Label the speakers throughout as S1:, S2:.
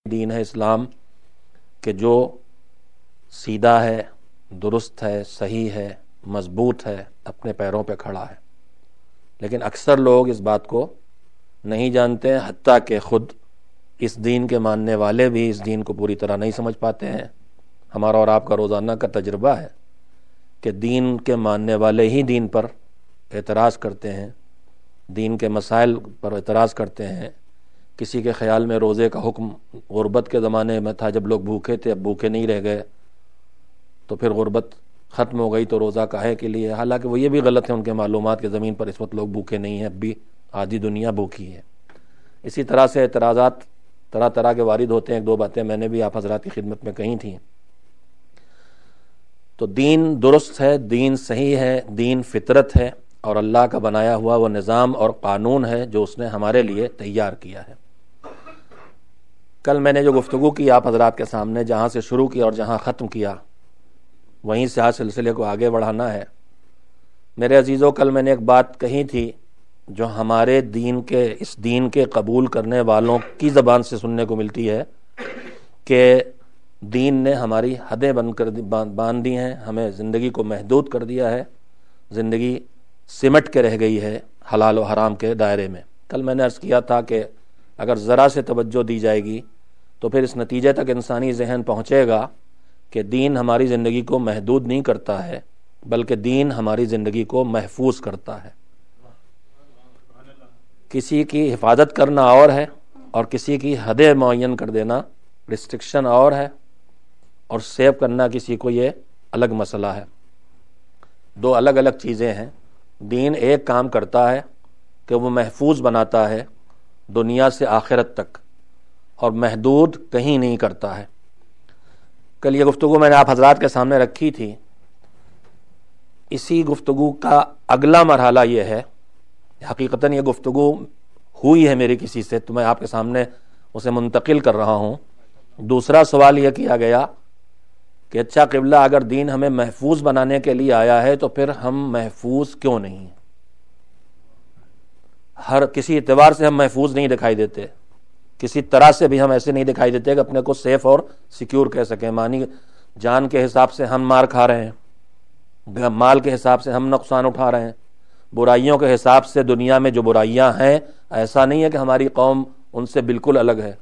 S1: دین ہے اسلام کہ جو سیدھا ہے، درست ہے، صحیح ہے، مضبوط ہے، اپنے پیروں پہ کھڑا ہے. لیکن اکثر لوگ اس بات کو نہیں جانتے ہیں، حتیٰ کہ خود اس دین کے ماننے والے بھی اس دین کو پوری طرح نہیں سمجھ پاتے ہیں. ہمارا اور آپ کا روزانہ کا تجربہ ہے کہ دین کے ماننے والے ہی دین پر اعتراض کرتے ہیں، دین کے مسائل پر اعتراض کرتے ہیں. کسی کے خیال میں روزے کا حکم غربت کے زمانے میں تھا، جب لوگ بھوکے تھے، اب بھوکے نہیں رہ گئے تو پھر غربت ختم ہو گئی تو روزہ کاہے کے لیے. حالانکہ وہ یہ بھی غلط ہے، ان کے معلومات کے زمین پر اس وقت لوگ بھوکے نہیں ہیں، اب بھی آدھی دنیا بھوکی ہے. اسی طرح سے اعتراضات طرح طرح کے وارد ہوتے ہیں. ایک دو باتیں میں نے بھی آپ حضرات کی خدمت میں کہی تھیں. تو دین درست ہے، دین صحیح ہے، دین فطرت ہے اور اللہ کا بنایا ہوا وہ نظام اور قانون ہے جو اس نے ہمارے لیے تیار کیا ہے. کل میں نے جو گفتگو کی آپ حضرات کے سامنے، جہاں سے شروع کیا اور جہاں ختم کیا، وہیں سے آج سلسلے کو آگے بڑھانا ہے. میرے عزیزوں، کل میں نے ایک بات کہی تھی جو ہمارے دین کے، اس دین کے قبول کرنے والوں کی زبان سے سننے کو ملتی ہے کہ دین نے ہماری حدیں باندھ دی ہیں، ہمیں زندگی کو محدود کر دیا ہے، زندگی سمٹ کے رہ گئی ہے حلال و حرام کے دائرے میں. کل میں نے عرض کیا تھا کہ اگر ذرا سے توجہ دی جائے گی تو پھر اس نتیجے تک انسانی ذہن پہنچے گا کہ دین ہماری زندگی کو محدود نہیں کرتا ہے، بلکہ دین ہماری زندگی کو محفوظ کرتا ہے. کسی کی حفاظت کرنا اور ہے اور کسی کی حدیں معین کر دینا، ریسٹرکشن اور ہے، اور سیو کرنا کسی کو یہ الگ مسئلہ ہے. دو الگ الگ چیزیں ہیں. دین ایک کام کرتا ہے کہ وہ محفوظ بناتا ہے دنیا سے آخرت تک، اور محدود کہیں نہیں کرتا ہے. کل یہ گفتگو میں نے آپ حضرات کے سامنے رکھی تھی. اسی گفتگو کا اگلا مرحلہ یہ ہے، حقیقتاً یہ گفتگو ہوئی ہے میری کسی سے تو میں آپ کے سامنے اسے منتقل کر رہا ہوں. دوسرا سوال یہ کیا گیا کہ اچھا قبلہ، اگر دین ہمیں محفوظ بنانے کے لیے آیا ہے تو پھر ہم محفوظ کیوں نہیں ہیں؟ ہر کسی اعتبار سے ہم محفوظ نہیں دکھائی دیتے، کسی طرح سے بھی ہم ایسے نہیں دکھائی دیتے کہ اپنے کو سیف اور سیکیور کہہ سکیں. مانی جان کے حساب سے ہم مار کھا رہے ہیں، مال کے حساب سے ہم نقصان اٹھا رہے ہیں، برائیوں کے حساب سے دنیا میں جو برائیاں ہیں، ایسا نہیں ہے کہ ہماری قوم ان سے بالکل الگ ہے.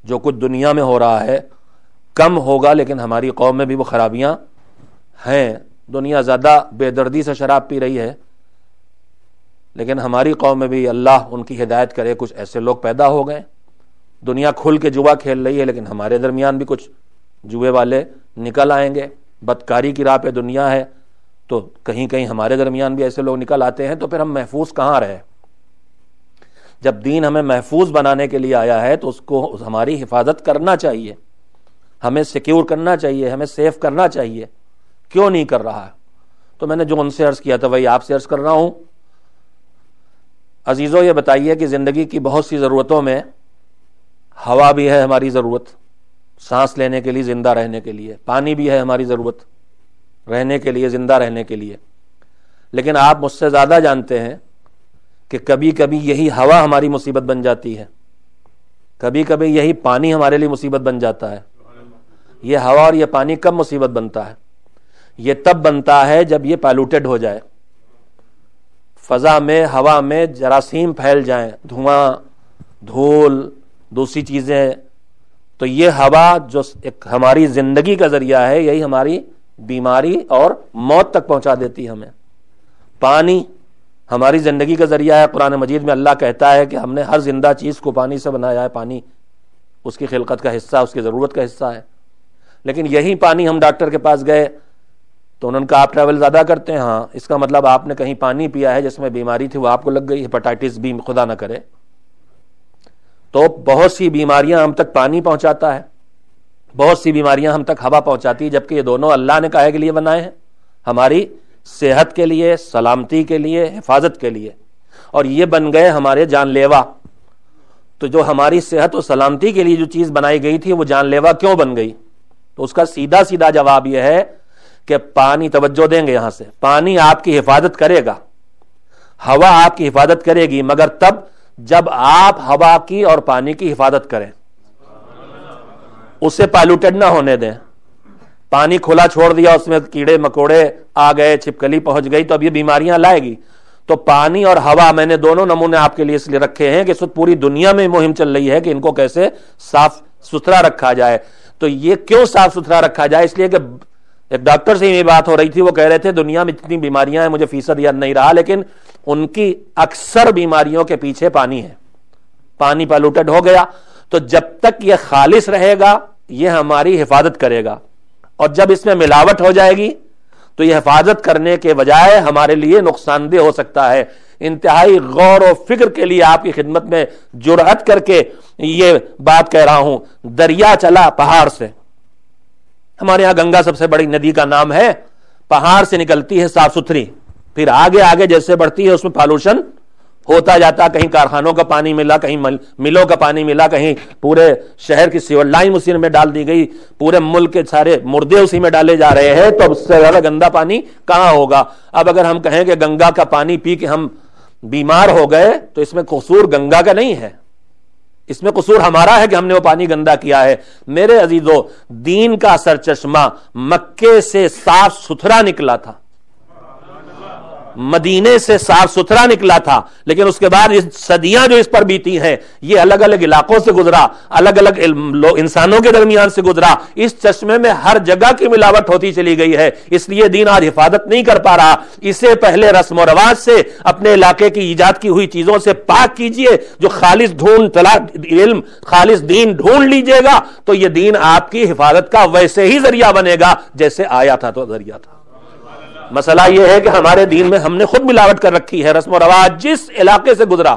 S1: جو کچھ دنیا میں ہو رہا ہے کم ہوگا، لیکن ہماری قوم میں بھی وہ خرابیاں ہیں. دنیا زیادہ بے دردی سے شراب پی رہی ہے، لیکن ہماری قوم میں بھی اللہ ان کی ہدایت کرے کچھ ایسے لوگ پیدا ہو گئے. دنیا کھل کے جوا کھیل رہی ہے، لیکن ہمارے درمیان بھی کچھ جوئے والے نکل آئیں گے. بدکاری کی راہ پہ دنیا ہے تو کہیں کہیں ہمارے درمیان بھی ایسے لوگ نکل آتے ہیں. تو پھر ہم محفوظ کہاں رہے؟ جب دین ہمیں محفوظ بنانے کے لیے آیا ہے تو اس کو ہماری حفاظت کرنا چاہیے، ہمیں سیکیور کرنا چاہیے، ہمیں سیف کرنا چاہیے. کیوں نہیں کر رہا؟ تو میں نے جو ان سے عرض کیا تھا وہی آپ سے عرض کر رہا ہوں. عزیزوں، یہ بتائیے کہ زندگی کی بہت سی ضرورتوں میں ہوا بھی ہے ہماری ضرورت سانس لینے کے لیے، زندہ رہنے کے لیے. پانی بھی ہے ہماری ضرورت رہنے کے لیے، زندہ رہنے کے لیے. لیکن آپ مجھ سے زیادہ جانتے ہیں کہ کبھی کبھی یہی ہوا ہماری مصیبت بن جاتی ہے، کبھی کبھی یہی پانی ہمارے لیے مصیبت بن جاتا ہے. یہ ہوا اور یہ پانی کب مصیبت بنتا ہے؟ یہ تب بنتا ہے جب یہ پالوٹیڈ ہو جائے، فضا میں، ہوا میں جراثیم پھیل جائیں، دھواں، دھول، دوسری چیزیں. تو یہ ہوا جو ایک ہماری زندگی کا ذریعہ ہے، یہی ہماری بیماری اور موت تک پہنچا دیتی ہے ہمیں. پانی ہماری زندگی کا ذریعہ ہے. قرآن مجید میں اللہ کہتا ہے کہ ہم نے ہر زندہ چیز کو پانی سے بنایا ہے. پانی اس کی خلقت کا حصہ، اس کی ضرورت کا حصہ ہے. لیکن یہی پانی ہم ڈاکٹر کے پاس گئے تو انہوں نے کہا آپ ٹریول زیادہ کرتے ہیں. ہاں، اس کا مطلب آپ نے کہیں پانی پیا ہے جس میں بیماری تھی، وہ آپ کو لگ گئی، ہیپاٹائٹس بی خدا نہ کرے. تو بہت سی بیماریاں ہم تک پانی پہنچاتا ہے، بہت سی بیماریاں ہم تک ہوا پہنچاتی ہے، جبکہ یہ دونوں اللہ نے کہے کے لیے بنائے ہیں، ہماری صحت کے لیے، سلامتی کے لیے، حفاظت کے لیے. اور یہ بن گئے ہمارے جان لیوا. تو جو ہماری صحت و سلامتی کے لیے جو چیز بنائی گئی تھی وہ جان لیوا کیوں بن گئی؟ تو اس کا سیدھا سیدھا جواب یہ ہے کہ پانی، توجہ دیں گے یہاں سے، پانی آپ کی حفاظت کرے گا، ہوا آپ کی حفاظت کرے گی، مگر تب جب آپ ہوا کی اور پانی کی حفاظت کریں. اسے پالوٹیڈ نہ ہونے دیں. پانی کھلا چھوڑ دیا, اس میں کیڑے مکوڑے آ گئے, چھپکلی پہنچ گئی, تو اب یہ بیماریاں لائے گی. تو پانی اور ہوا, میں نے دونوں نمونے آپ کے لیے اس لیے رکھے ہیں کہ اس وقت پوری دنیا میں مہم چل رہی ہے کہ ان کو کیسے صاف ستھرا رکھا جائے. تو یہ کیوں صاف ستھرا رکھا جائے؟ اس لیے کہ ایک ڈاکٹر سے یہ بات ہو رہی تھی, وہ کہہ رہے تھے دنیا میں اتنی بیماریاں ہیں, مجھے فیصد یاد نہیں رہا, لیکن ان کی اکثر بیماریوں کے پیچھے پانی ہے. پانی پالوٹڈ ہو گیا, تو جب تک یہ خالص رہے گا یہ ہماری حفاظت کرے گا, اور جب اس میں ملاوٹ ہو جائے گی تو یہ حفاظت کرنے کے بجائے ہمارے لیے نقصان دہ ہو سکتا ہے. انتہائی غور و فکر کے لیے آپ کی خدمت میں جرأت کر کے یہ بات کہہ رہا ہوں. دریا چلا پہاڑ سے, ہمارے یہاں گنگا سب سے بڑی ندی کا نام ہے, پہاڑ سے نکلتی ہے صاف ستھری, پھر آگے آگے جیسے بڑھتی ہے اس میں پالوشن ہوتا جاتا, کہیں کارخانوں کا پانی ملا, کہیں ملوں کا پانی ملا, کہیں پورے شہر کی سیور لائن اسی میں ڈال دی گئی, پورے ملک کے سارے مردے اسی میں ڈالے جا رہے ہیں, تو اس سے زیادہ گندا پانی کہاں ہوگا؟ اب اگر ہم کہیں کہ گنگا کا پانی پی کے ہم بیمار ہو گئے تو اس میں قصور گنگا کا نہیں ہے, اس میں قصور ہمارا ہے کہ ہم نے وہ پانی گندا کیا ہے. میرے عزیزو, دین کا سرچشمہ مکے سے صاف ستھرا نکلا تھا, مدینے سے صاف ستھرا نکلا تھا, لیکن اس کے بعد صدیاں جو اس پر بیتی ہیں یہ الگ الگ علاقوں سے گزرا, الگ الگ انسانوں کے درمیان سے گزرا. اس چشمے میں ہر جگہ کی ملاوٹ ہوتی چلی گئی ہے, اس لیے دین آج حفاظت نہیں کر پا رہا. اسے پہلے رسم و رواج سے, اپنے علاقے کی ایجاد کی ہوئی چیزوں سے پاک کیجئے. جو خالص علم, خالص دین ڈھونڈ لیجئے گا تو یہ دین آپ کی حفاظت کا ویسے ہی ذریعہ بنے گا جیسے آیا تھا تو ذریعہ تھا. مسئلہ یہ ہے کہ ہمارے دین میں ہم نے خود ملاوٹ کر رکھی ہے. رسم و رواج جس علاقے سے گزرا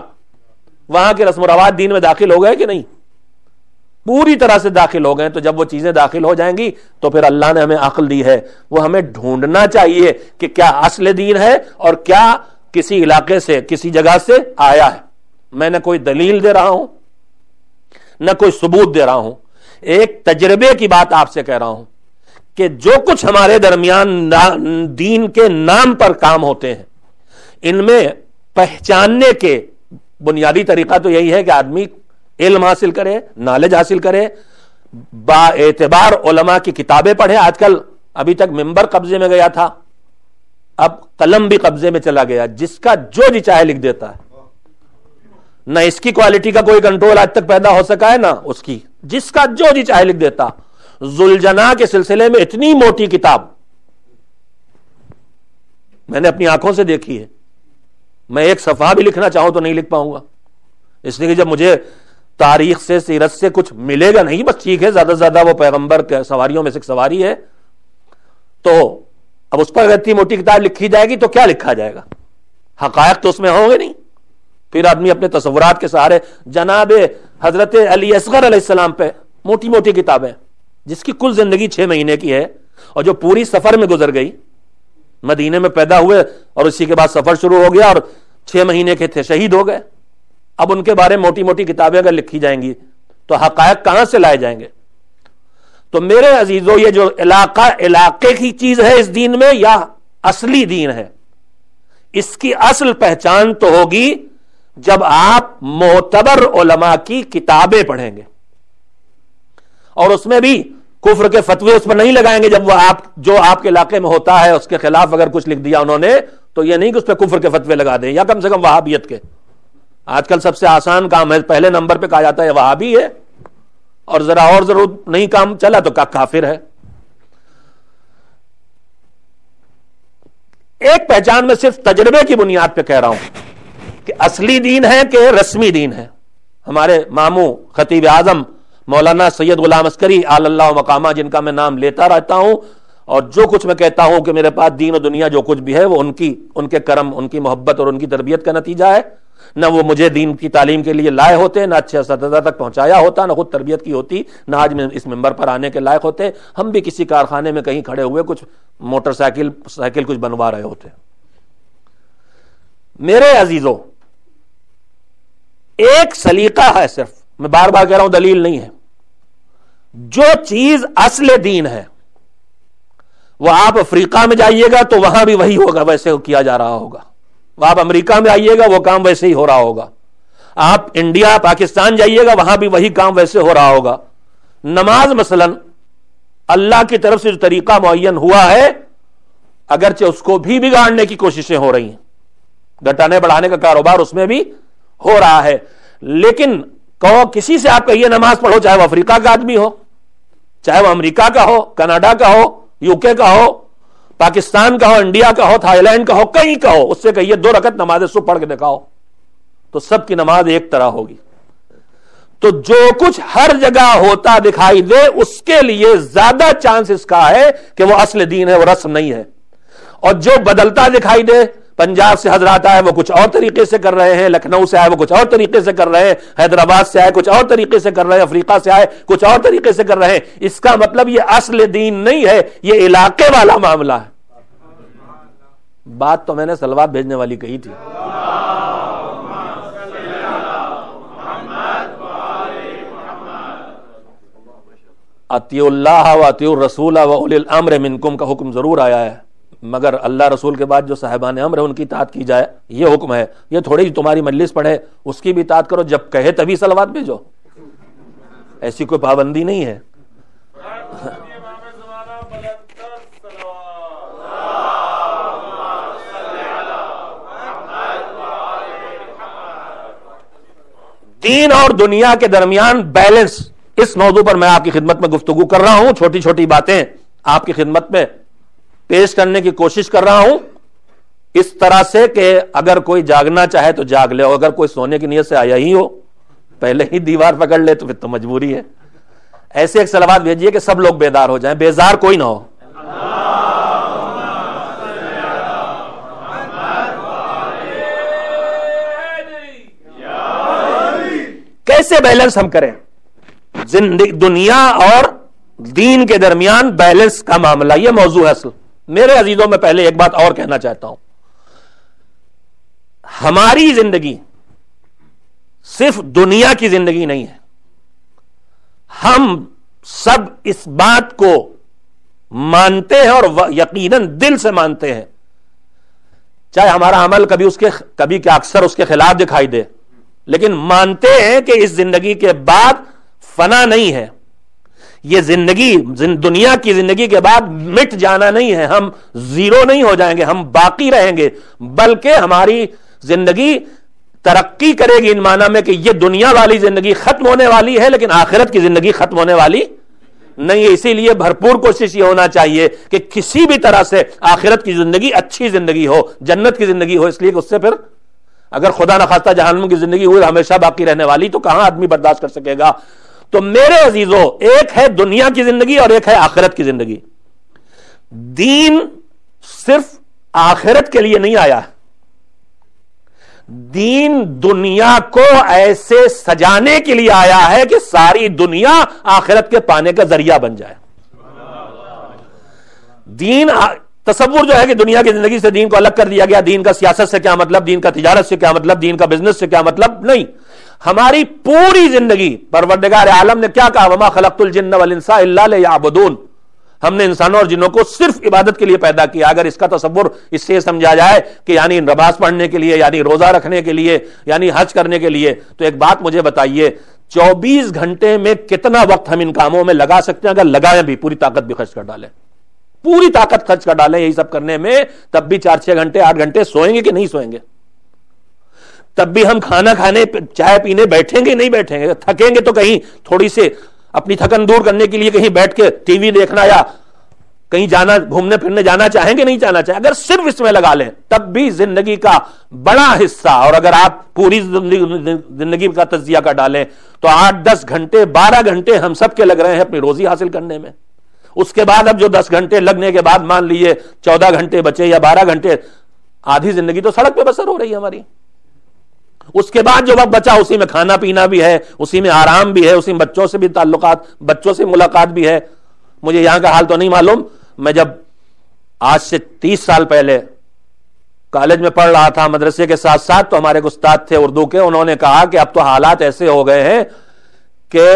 S1: وہاں کے رسم و رواج دین میں داخل ہو گئے کہ نہیں؟ پوری طرح سے داخل ہو گئے. تو جب وہ چیزیں داخل ہو جائیں گی تو پھر اللہ نے ہمیں عقل دی ہے, وہ ہمیں ڈھونڈنا چاہیے کہ کیا اصل دین ہے اور کیا کسی علاقے سے, کسی جگہ سے آیا ہے. میں نہ کوئی دلیل دے رہا ہوں نہ کوئی ثبوت دے رہا ہوں, ایک تجربے کی بات آپ سے کہہ رہا ہوں کہ جو کچھ ہمارے درمیان دین کے نام پر کام ہوتے ہیں, ان میں پہچاننے کے بنیادی طریقہ تو یہی ہے کہ آدمی علم حاصل کرے, نالج حاصل کرے, با اعتبار علماء کی کتابیں پڑھے. آج کل ابھی تک ممبر قبضے میں گیا تھا, اب قلم بھی قبضے میں چلا گیا, جس کا جو جی چاہے لکھ دیتا ہے. نہ اس کی کوالٹی کا کوئی کنٹرول آج تک پیدا ہو سکا ہے, نہ اس کی, جس کا جو جی چاہے لکھ دیتا. ذوالجناح کے سلسلے میں اتنی موٹی کتاب میں نے اپنی آنکھوں سے دیکھی ہے, میں ایک صفحہ بھی لکھنا چاہوں تو نہیں لکھ پاؤں گا, اس لیے کہ جب مجھے تاریخ سے, سیرت سے کچھ ملے گا نہیں, بس ٹھیک ہے زیادہ سے زیادہ وہ پیغمبر کے سواریوں میں سے ایک سواری ہے, تو اب اس پر اتنی موٹی کتاب لکھی جائے گی تو کیا لکھا جائے گا؟ حقائق تو اس میں ہوں گے نہیں. پھر آدمی اپنے تصورات کے سہارے جناب حضرت علی اصغر علیہ السلام پہ موٹی موٹی کتابیں, جس کی کل زندگی 6 مہینے کی ہے اور جو پوری سفر میں گزر گئی, مدینے میں پیدا ہوئے اور اسی کے بعد سفر شروع ہو گیا اور 6 مہینے کے تھے, شہید ہو گئے. اب ان کے بارے میں موٹی موٹی کتابیں اگر لکھی جائیں گی تو حقائق کہاں سے لائے جائیں گے؟ تو میرے عزیزو, یہ جو علاقے کی چیز ہے اس دین میں یا اصلی دین ہے, اس کی اصل پہچان تو ہوگی جب آپ معتبر علماء کی کتابیں پڑھیں گے, اور اس میں بھی کفر کے فتوے اس پر نہیں لگائیں گے. جب وہ جو آپ کے علاقے میں ہوتا ہے اس کے خلاف اگر کچھ لکھ دیا انہوں نے, تو یہ نہیں کہ اس پہ کفر کے فتوے لگا دیں, یا کم سے کم وہابیت کے. آج کل سب سے آسان کام ہے, پہلے نمبر پہ کہا جاتا ہے وہابی ہے, اور ذرا اور ضرورت نہیں کام چلا تو کافر ہے. ایک پہچان میں صرف تجربے کی بنیاد پہ کہہ رہا ہوں کہ اصلی دین ہے کہ رسمی دین ہے. ہمارے ماموں خطیب اعظم مولانا سید غلام عسکری آل اللہ مقامہ, جن کا میں نام لیتا رہتا ہوں, اور جو کچھ میں کہتا ہوں کہ میرے پاس دین و دنیا جو کچھ بھی ہے وہ ان کے کرم, ان کی محبت اور ان کی تربیت کا نتیجہ ہے. نہ وہ مجھے دین کی تعلیم کے لیے لائے ہوتے, نہ اچھے اساتذہ تک پہنچایا ہوتا, نہ خود تربیت کی ہوتی, نہ آج میں اس ممبر پر آنے کے لائق ہوتے. ہم بھی کسی کارخانے میں کہیں کھڑے ہوئے کچھ موٹر سائیکل کچھ بنوا رہے ہوتے. میرے عزیزوں, ایک سلیقہ ہے, صرف میں بار بار کہہ رہا ہوں دلیل نہیں ہے, جو چیز اصل دین ہے وہ آپ افریقہ میں جائیے گا تو وہاں بھی وہی ہوگا, ویسے کیا جا رہا ہوگا. وہ آپ امریکہ میں آئیے گا وہ کام ویسے ہی ہو رہا ہوگا. آپ انڈیا پاکستان جائیے گا وہاں بھی وہی کام ویسے ہو رہا ہوگا. نماز مثلا اللہ کی طرف سے جو طریقہ معین ہوا ہے، اگرچہ اس کو بھی بگاڑنے کی کوششیں ہو رہی ہیں، گھٹانے بڑھانے کا کاروبار اس میں بھی ہو رہا ہے، لیکن کسی سے آپ کہیے نماز پڑھو، چاہے وہ افریقہ کا آدمی ہو، چاہے وہ امریکہ کا ہو، کینیڈا کا ہو، یو کے کا ہو، پاکستان کا ہو، انڈیا کا ہو، تھائی لینڈ کا ہو، کہیں کا ہو، اس سے کہیے 2 رکعت نماز صبح پڑھ کے دکھاؤ، تو سب کی نماز ایک طرح ہوگی۔ تو جو کچھ ہر جگہ ہوتا دکھائی دے اس کے لیے زیادہ چانس اس کا ہے کہ وہ اصل دین ہے، وہ رسم نہیں ہے، اور جو بدلتا دکھائی دے، پنجاب سے حضرات آئے وہ کچھ اور طریقے سے کر رہے ہیں، لکھنؤ سے آئے وہ کچھ اور طریقے سے کر رہے ہیں، حیدرآباد سے آئے کچھ اور طریقے سے کر رہے ہیں، افریقہ سے آئے کچھ اور طریقے سے کر رہے ہیں، اس کا مطلب یہ اصل دین نہیں ہے، یہ علاقے والا معاملہ ہے۔ بات تو میں نے صلوات بھیجنے والی کہی تھی۔ اطیعوا اللہ و اطیعوا الرسول و اولی الامر منکم کا حکم ضرور آیا ہے، مگر اللہ رسول کے بعد جو صاحبان امر ہے ان کی اطاعت کی جائے، یہ حکم ہے۔ یہ تھوڑی تمہاری مجلس پڑھے اس کی بھی اطاعت کرو، جب کہے تبھی صلوات بھیجو، ایسی کوئی پابندی نہیں ہے۔ دین اور دنیا کے درمیان بیلنس، اس موضوع پر میں آپ کی خدمت میں گفتگو کر رہا ہوں، چھوٹی چھوٹی باتیں آپ کی خدمت میں پیش کرنے کی کوشش کر رہا ہوں، اس طرح سے کہ اگر کوئی جاگنا چاہے تو جاگ لے، اور اگر کوئی سونے کی نیت سے آیا ہی ہو پہلے ہی دیوار پکڑ لے تو پھر تو مجبوری ہے۔ ایسے ایک صلوات بھیجیے کہ سب لوگ بیدار ہو جائیں، بیزار کوئی نہ ہو۔ کیسے بیلنس ہم کریں دنیا اور دین کے درمیان، بیلنس کا معاملہ یہ موضوع ہے اصل۔ میرے عزیزوں میں پہلے ایک بات اور کہنا چاہتا ہوں، ہماری زندگی صرف دنیا کی زندگی نہیں ہے، ہم سب اس بات کو مانتے ہیں اور یقیناً دل سے مانتے ہیں، چاہے ہمارا عمل کبھی کہ اکثر اس کے خلاف دکھائی دے، لیکن مانتے ہیں کہ اس زندگی کے بعد فنا نہیں ہے، یہ زندگی دنیا کی زندگی کے بعد مٹ جانا نہیں ہے، ہم زیرو نہیں ہو جائیں گے، ہم باقی رہیں گے، بلکہ ہماری زندگی ترقی کرے گی ان معنی میں کہ یہ دنیا والی زندگی ختم ہونے والی ہے، لیکن آخرت کی زندگی ختم ہونے والی نہیں ہے۔ اسی لیے بھرپور کوشش یہ ہونا چاہیے کہ کسی بھی طرح سے آخرت کی زندگی اچھی زندگی ہو، جنت کی زندگی ہو، اس لیے کہ اس سے پھر اگر خدا نخواستہ جہنم کی زندگی ہوئی ہمیشہ باقی رہنے والی تو کہاں آدمی برداشت کر سکے گا۔ تو میرے عزیزو، ایک ہے دنیا کی زندگی اور ایک ہے آخرت کی زندگی۔ دین صرف آخرت کے لیے نہیں آیا، دین دنیا کو ایسے سجانے کے لیے آیا ہے کہ ساری دنیا آخرت کے پانے کا ذریعہ بن جائے۔ دین تصور جو ہے کہ دنیا کی زندگی سے دین کو الگ کر دیا گیا، دین کا سیاست سے کیا مطلب، دین کا تجارت سے کیا مطلب، دین کا بزنس سے کیا مطلب، نہیں، ہماری پوری زندگی پروردگار عالم نے کیا کہا، وما خلقت الجن والانس الا لیعبدون، ہم نے انسانوں اور جنوں کو صرف عبادت کے لیے پیدا کیا۔ اگر اس کا تصور اس سے سمجھا جائے کہ یعنی نماز پڑھنے کے لیے، یعنی روزہ رکھنے کے لیے، یعنی حج کرنے کے لیے، تو ایک بات مجھے بتائیے، 24 گھنٹے میں کتنا وقت ہم ان کاموں میں لگا سکتے ہیں؟ اگر لگائیں بھی، پوری طاقت بھی خرچ کر ڈالیں، پوری طاقت خرچ کر ڈالیں یہی سب کرنے میں، تب بھی 4-6 گھنٹے 8 گھنٹے سوئیں گے کہ نہیں سوئیں گے؟ تب بھی ہم کھانا کھانے چائے پینے بیٹھیں گے نہیں بیٹھیں گے؟ تھکیں گے تو کہیں تھوڑی سی اپنی تھکن دور کرنے کے لیے کہیں بیٹھ کے ٹی وی دیکھنا یا کہیں جانا، گھومنے پھرنے جانا چاہیں گے نہیں جانا چاہیں؟ اگر صرف اس میں لگا لیں تب بھی زندگی کا بڑا حصہ، اور اگر آپ پوری زندگی کا تجزیہ کر ڈالیں تو 8-10 گھنٹے 12 گھنٹے ہم سب کے لگ رہے ہیں اپنی روزی حاصل کرنے میں۔ اس کے بعد اب جو 10 گھنٹے لگنے کے بعد مان لیجیے 14 گھنٹے بچے یا 12 گھنٹے، آدھی زندگی تو سڑک پہ بسر ہو رہی ہے ہماری۔ اس کے بعد جو وقت بچا اسی میں کھانا پینا بھی ہے، اسی میں آرام بھی ہے، اسی میں بچوں سے بھی تعلقات، بچوں سے ملاقات بھی ہے۔ مجھے یہاں کا حال تو نہیں معلوم، میں جب آج سے 30 سال پہلے کالج میں پڑھ رہا تھا مدرسے کے ساتھ ساتھ، تو ہمارے ایک استاد تھے اردو کے، انہوں نے کہا کہ اب تو حالات ایسے ہو گئے ہیں کہ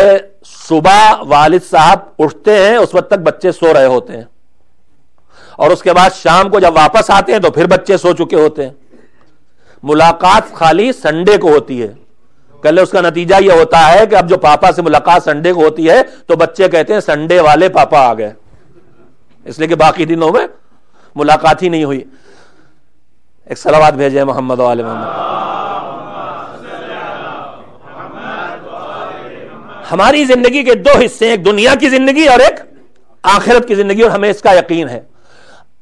S1: صبح والد صاحب اٹھتے ہیں اس وقت تک بچے سو رہے ہوتے ہیں، اور اس کے بعد شام کو جب واپس آتے ہیں تو پھر بچے سو چکے ہوتے ہیں۔ ملاقات خالی سنڈے کو ہوتی ہے، کل اس کا نتیجہ یہ ہوتا ہے کہ اب جو پاپا سے ملاقات سنڈے کو ہوتی ہے تو بچے کہتے ہیں سنڈے والے پاپا آ گئے، اس لیے کہ باقی دنوں میں ملاقات ہی نہیں ہوئی. ایک صلوات بھیجے محمد و آل محمد. ہماری زندگی کے دو حصے، ایک دنیا کی زندگی اور ایک آخرت کی زندگی، اور ہمیں اس کا یقین ہے.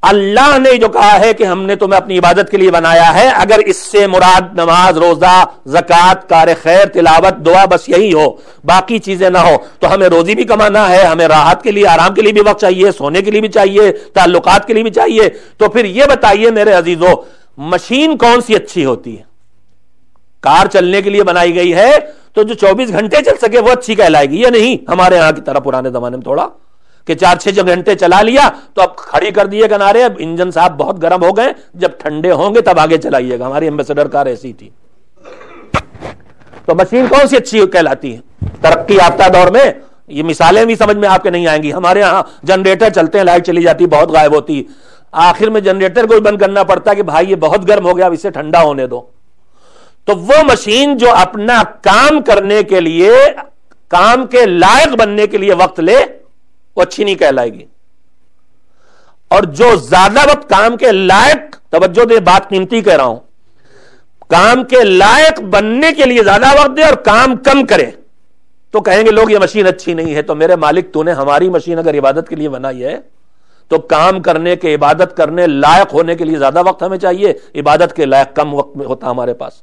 S1: اللہ نے جو کہا ہے کہ ہم نے تمہیں اپنی عبادت کے لیے بنایا ہے، اگر اس سے مراد نماز، روزہ، زکوٰۃ، کار خیر، تلاوت، دعا بس یہی ہو، باقی چیزیں نہ ہو، تو ہمیں روزی بھی کمانا ہے، ہمیں راحت کے لیے، آرام کے لیے بھی وقت چاہیے، سونے کے لیے بھی چاہیے، تعلقات کے لیے بھی چاہیے. تو پھر یہ بتائیے میرے عزیزو، مشین کون سی اچھی ہوتی ہے؟ کار چلنے کے لیے بنائی گئی ہے تو جو 24 گھنٹے چل سکے وہ اچھی کہلائے گی، یا نہیں ہمارے ہاں کی طرح پرانے زمانے میں تھوڑا کہ 4-6 گھنٹے چلا لیا تو اب کھڑی کر دیے کنارے، اب انجن صاحب بہت گرم ہو گئے، جب ٹھنڈے ہوں گے تب آگے چلائیے گا. ہماری ایمبیسڈر کار ایسی تھی. تو مشین کون سی اچھی کہلاتی ہے ترقی یافتہ دور میں؟ یہ مثالیں بھی سمجھ میں آپ کے نہیں آئیں گی. ہمارے ہاں جنریٹر چلتے ہیں، لائٹ چلی جاتی بہت غائب ہوتی، آخر میں جنریٹر کو بند کرنا پڑتا کہ بھائی یہ بہت گرم ہو گیا، اب اسے ٹھنڈا ہونے دو. تو وہ مشین جو اپنا کام کرنے کے لیے، کام کے لائق بننے کے لیے وقت لے، وہ اچھی نہیں کہلائے گی. اور جو زیادہ وقت کام کے لائق، توجہ دے بات قیمتی کہہ رہا ہوں، کام کے لائق بننے کے لیے زیادہ وقت دے اور کام کم کرے، تو کہیں گے لوگ یہ مشین اچھی نہیں ہے. تو میرے مالک تو نے ہماری مشین اگر عبادت کے لیے بنائی ہے تو کام کرنے کے، عبادت کرنے لائق ہونے کے لیے زیادہ وقت ہمیں چاہیے، عبادت کے لائق کم وقت میں ہوتا ہمارے پاس.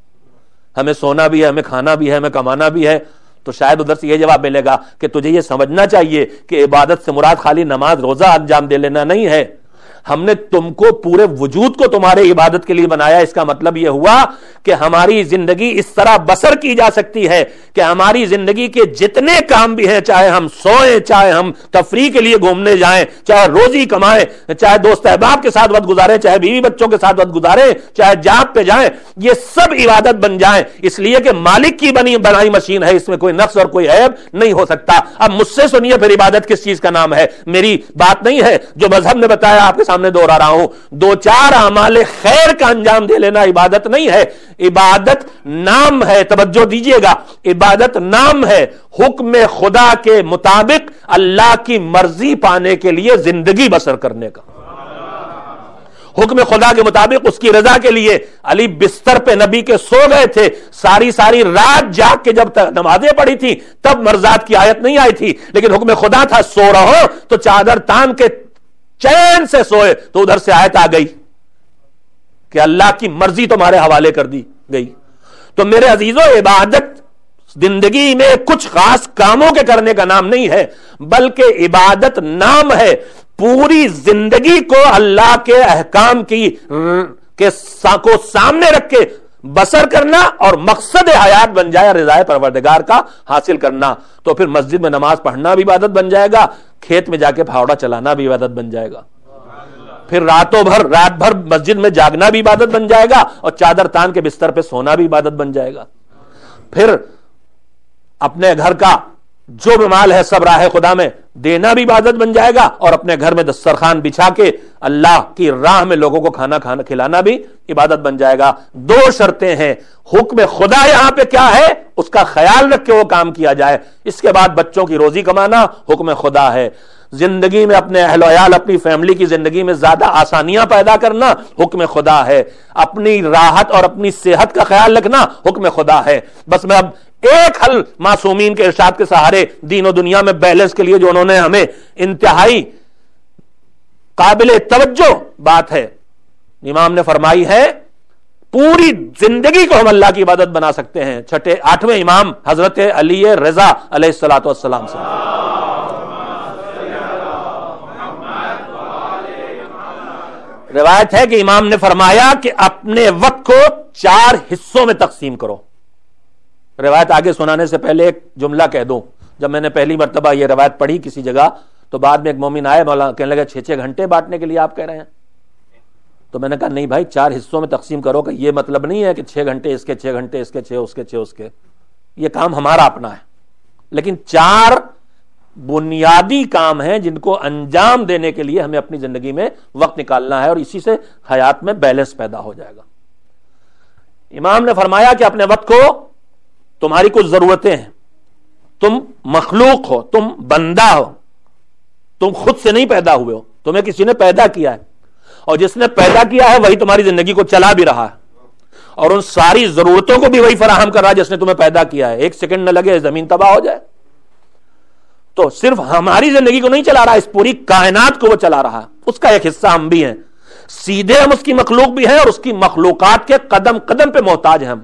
S1: ہمیں سونا بھی ہے، ہمیں کھانا بھی ہے، ہمیں کمانا بھی ہے. تو شاید ادھر سے یہ جواب ملے گا کہ تجھے یہ سمجھنا چاہیے کہ عبادت سے مراد خالی نماز روزہ انجام دے لینا نہیں ہے. ہم نے تم کو پورے وجود کو تمہارے عبادت کے لیے بنایا. اس کا مطلب یہ ہوا کہ ہماری زندگی اس طرح بسر کی جا سکتی ہے کہ ہماری زندگی کے جتنے کام بھی ہیں، چاہے ہم سوئیں، چاہے ہم تفریح کے لیے گھومنے جائیں، چاہے روزی کمائیں، چاہے دوست احباب کے ساتھ وقت گزاریں، چاہے بیوی بچوں کے ساتھ وقت گزاریں، چاہے جاب پہ جائیں، یہ سب عبادت بن جائیں. اس لیے کہ مالک کی بنائی مشین ہے، اس میں کوئی نقص اور کوئی عیب نہیں ہو سکتا. اب مجھ سے سنیے پھر عبادت کس چیز کا نام ہے. میری بات نہیں ہے، جو مذہب نے بتایا آپ کے سامنے دوہرا رہا ہوں. 2-4 اعمال خیر کا انجام دے لینا عبادت نہیں ہے. عبادت نام ہے، توجہ دیجئے گا، عبادت نام ہے حکم خدا کے مطابق اللہ کی مرضی پانے کے لیے زندگی بسر کرنے کا. حکم خدا کے مطابق اس کی رضا کے لیے. علی بستر پہ نبی کے سو گئے تھے، ساری رات جاگ کے جب نمازیں پڑھی تھی تب مرضات کی آیت نہیں آئی تھی، لیکن حکم خدا تھا سو رہو تو چادر تان کے چین سے سوئے تو ادھر سے آیت آ گئی کہ اللہ کی مرضی تمہارے حوالے کر دی گئی. تو میرے عزیزو، عبادت زندگی میں کچھ خاص کاموں کے کرنے کا نام نہیں ہے، بلکہ عبادت نام ہے پوری زندگی کو اللہ کے احکام کو سامنے رکھ کے بسر کرنا اور مقصد حیات بن جائے رضائے پروردگار کا حاصل کرنا. تو پھر مسجد میں نماز پڑھنا بھی عبادت بن جائے گا، کھیت میں جا کے پھاوڑا چلانا بھی عبادت بن جائے گا، پھر رات بھر مسجد میں جاگنا بھی عبادت بن جائے گا، اور چادر تان کے بستر پہ سونا بھی عبادت بن جائے گا. پھر اپنے گھر کا جو بھی مال ہے سب راہ خدا میں دینا بھی عبادت بن جائے گا، اور اپنے گھر میں دسترخوان بچھا کے اللہ کی راہ میں لوگوں کو کھانا کھلانا بھی عبادت بن جائے گا. 2 شرطیں ہیں. حکم خدا یہاں پہ کیا ہے اس کا خیال رکھ کے وہ کام کیا جائے. اس کے بعد بچوں کی روزی کمانا حکم خدا ہے. زندگی میں اپنے اہل و عیال، اپنی فیملی کی زندگی میں زیادہ آسانیاں پیدا کرنا حکم خدا ہے. اپنی راحت اور اپنی صحت کا خیال رکھنا حکم خدا ہے. بس میں اب ایک حل معصومین کے ارشاد کے سہارے دین و دنیا میں بیلنس کے لیے جو انہوں نے ہمیں انتہائی قابل توجہ بات ہے امام نے فرمائی ہے، پوری زندگی کو ہم اللہ کی عبادت بنا سکتے ہیں. 8ویں امام حضرت علی رضا علیہ الصلوۃ والسلام سے روایت ہے کہ امام نے فرمایا کہ اپنے وقت کو 4 حصوں میں تقسیم کرو. روایت آگے سنانے سے پہلے ایک جملہ کہہ دوں. جب میں نے پہلی مرتبہ یہ روایت پڑھی کسی جگہ تو بعد میں ایک مومن آئے، مولانا کہنے لگا 6 گھنٹے بانٹنے کے لیے آپ کہہ رہے ہیں. تو میں نے کہا نہیں بھائی، 4 حصوں میں تقسیم کرو. کہ یہ مطلب نہیں ہے کہ 6 گھنٹے اس کے، 6 گھنٹے اس کے، 6 اس کے، 6 اس کے. یہ کام ہمارا اپنا ہے، لیکن 4 بنیادی کام ہیں جن کو انجام دینے کے لیے ہمیں اپنی زندگی میں وقت نکالنا ہے، اور اسی سے حیات میں بیلنس پیدا ہو جائے گا. امام نے فرمایا کہ اپنے وقت کو تمہاری کچھ ضرورتیں ہیں، تم مخلوق ہو، تم بندہ ہو، تم خود سے نہیں پیدا ہوئے ہو، تمہیں کسی نے پیدا کیا ہے، اور جس نے پیدا کیا ہے وہی تمہاری زندگی کو چلا بھی رہا ہے، اور ان ساری ضرورتوں کو بھی وہی فراہم کر رہا ہے جس نے تمہیں پیدا کیا ہے۔ ایک سیکنڈ نہ لگے زمین تباہ ہو جائے تو صرف ہماری زندگی کو نہیں چلا رہا، اس پوری کائنات کو وہ چلا رہا ہے، اس کا ایک حصہ ہم بھی ہیں، سیدھے ہم اس کی مخلوق بھی ہیں اور اس کی مخلوقات کے قدم قدم پہ محتاج ہیں ہم۔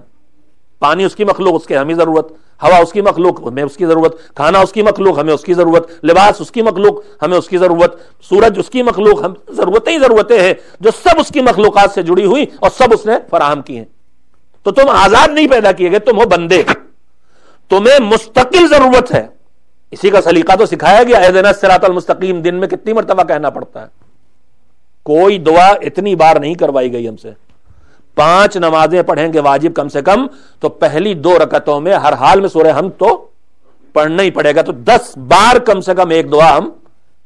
S1: پانی اس کی مخلوق، اس کے ہمیں ضرورت، ہوا اس کی مخلوق، ہمیں اس کی ضرورت، کھانا اس کی مخلوق، ہمیں اس کی ضرورت، لباس اس کی مخلوق، ہمیں اس کی ضرورت، سورج اس کی مخلوق، ہم ضرورتیں ہی ضرورتیں ہیں جو سب اس کی مخلوقات سے جڑی ہوئی اور سب اس نے فراہم کی ہیں۔ تو تم آزاد نہیں پیدا کیے گئے، تم ہو بندے، تمہیں مستقل ضرورت ہے۔ اسی کا سلیقہ تو سکھایا گیا، اہدنا الصراط المستقیم دن میں کتنی مرتبہ کہنا پڑتا ہے؟ کوئی دعا اتنی بار نہیں کروائی گئی ہم سے۔ 5 نمازیں پڑھیں گے واجب کم سے کم، تو پہلی 2 رکعتوں میں ہر حال میں سورہ حمد تو پڑھنا ہی پڑے گا، تو 10 بار کم سے کم ایک دعا ہم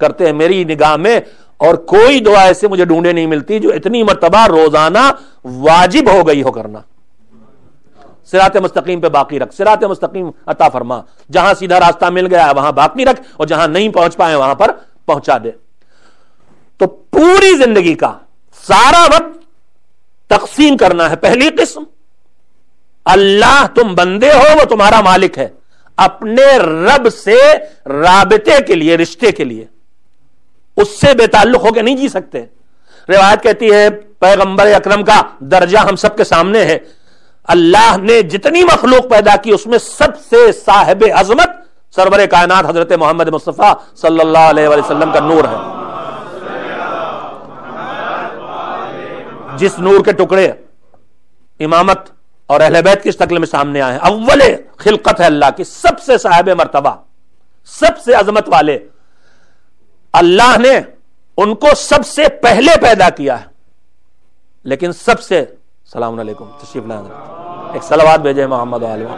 S1: کرتے ہیں میری نگاہ میں، اور کوئی دعا ایسے مجھے ڈھونڈے نہیں ملتی جو اتنی مرتبہ روزانہ واجب ہو گئی ہو کرنا۔ صراط مستقیم پہ باقی رکھ، صراط مستقیم عطا فرما، جہاں سیدھا راستہ مل گیا وہاں باقی رکھ، اور جہاں نہیں پہنچ پائے وہاں پر پہنچا دے۔ تو پوری زندگی کا سارا وقت تقسیم کرنا ہے۔ پہلی قسم، اللہ تم بندے ہو، وہ تمہارا مالک ہے، اپنے رب سے رابطے کے لیے، رشتے کے لیے، اس سے بے تعلق ہو کے نہیں جی سکتے۔ روایت کہتی ہے پیغمبر اکرم کا درجہ ہم سب کے سامنے ہے، اللہ نے جتنی مخلوق پیدا کی اس میں سب سے صاحب عظمت سرور کائنات حضرت محمد مصطفیٰ صلی اللہ علیہ وسلم کا نور ہے، جس نور کے ٹکڑے امامت اور اہل بیت کی شکل میں سامنے آئے ہیں۔ اول خلقت ہے اللہ کی، سب سے صاحب مرتبہ، سب سے عظمت والے، اللہ نے ان کو سب سے پہلے پیدا کیا ہے، لیکن سب سے السلام علیکم، تشریف لائیں، ایک صلوات بھیجے محمد علیہ۔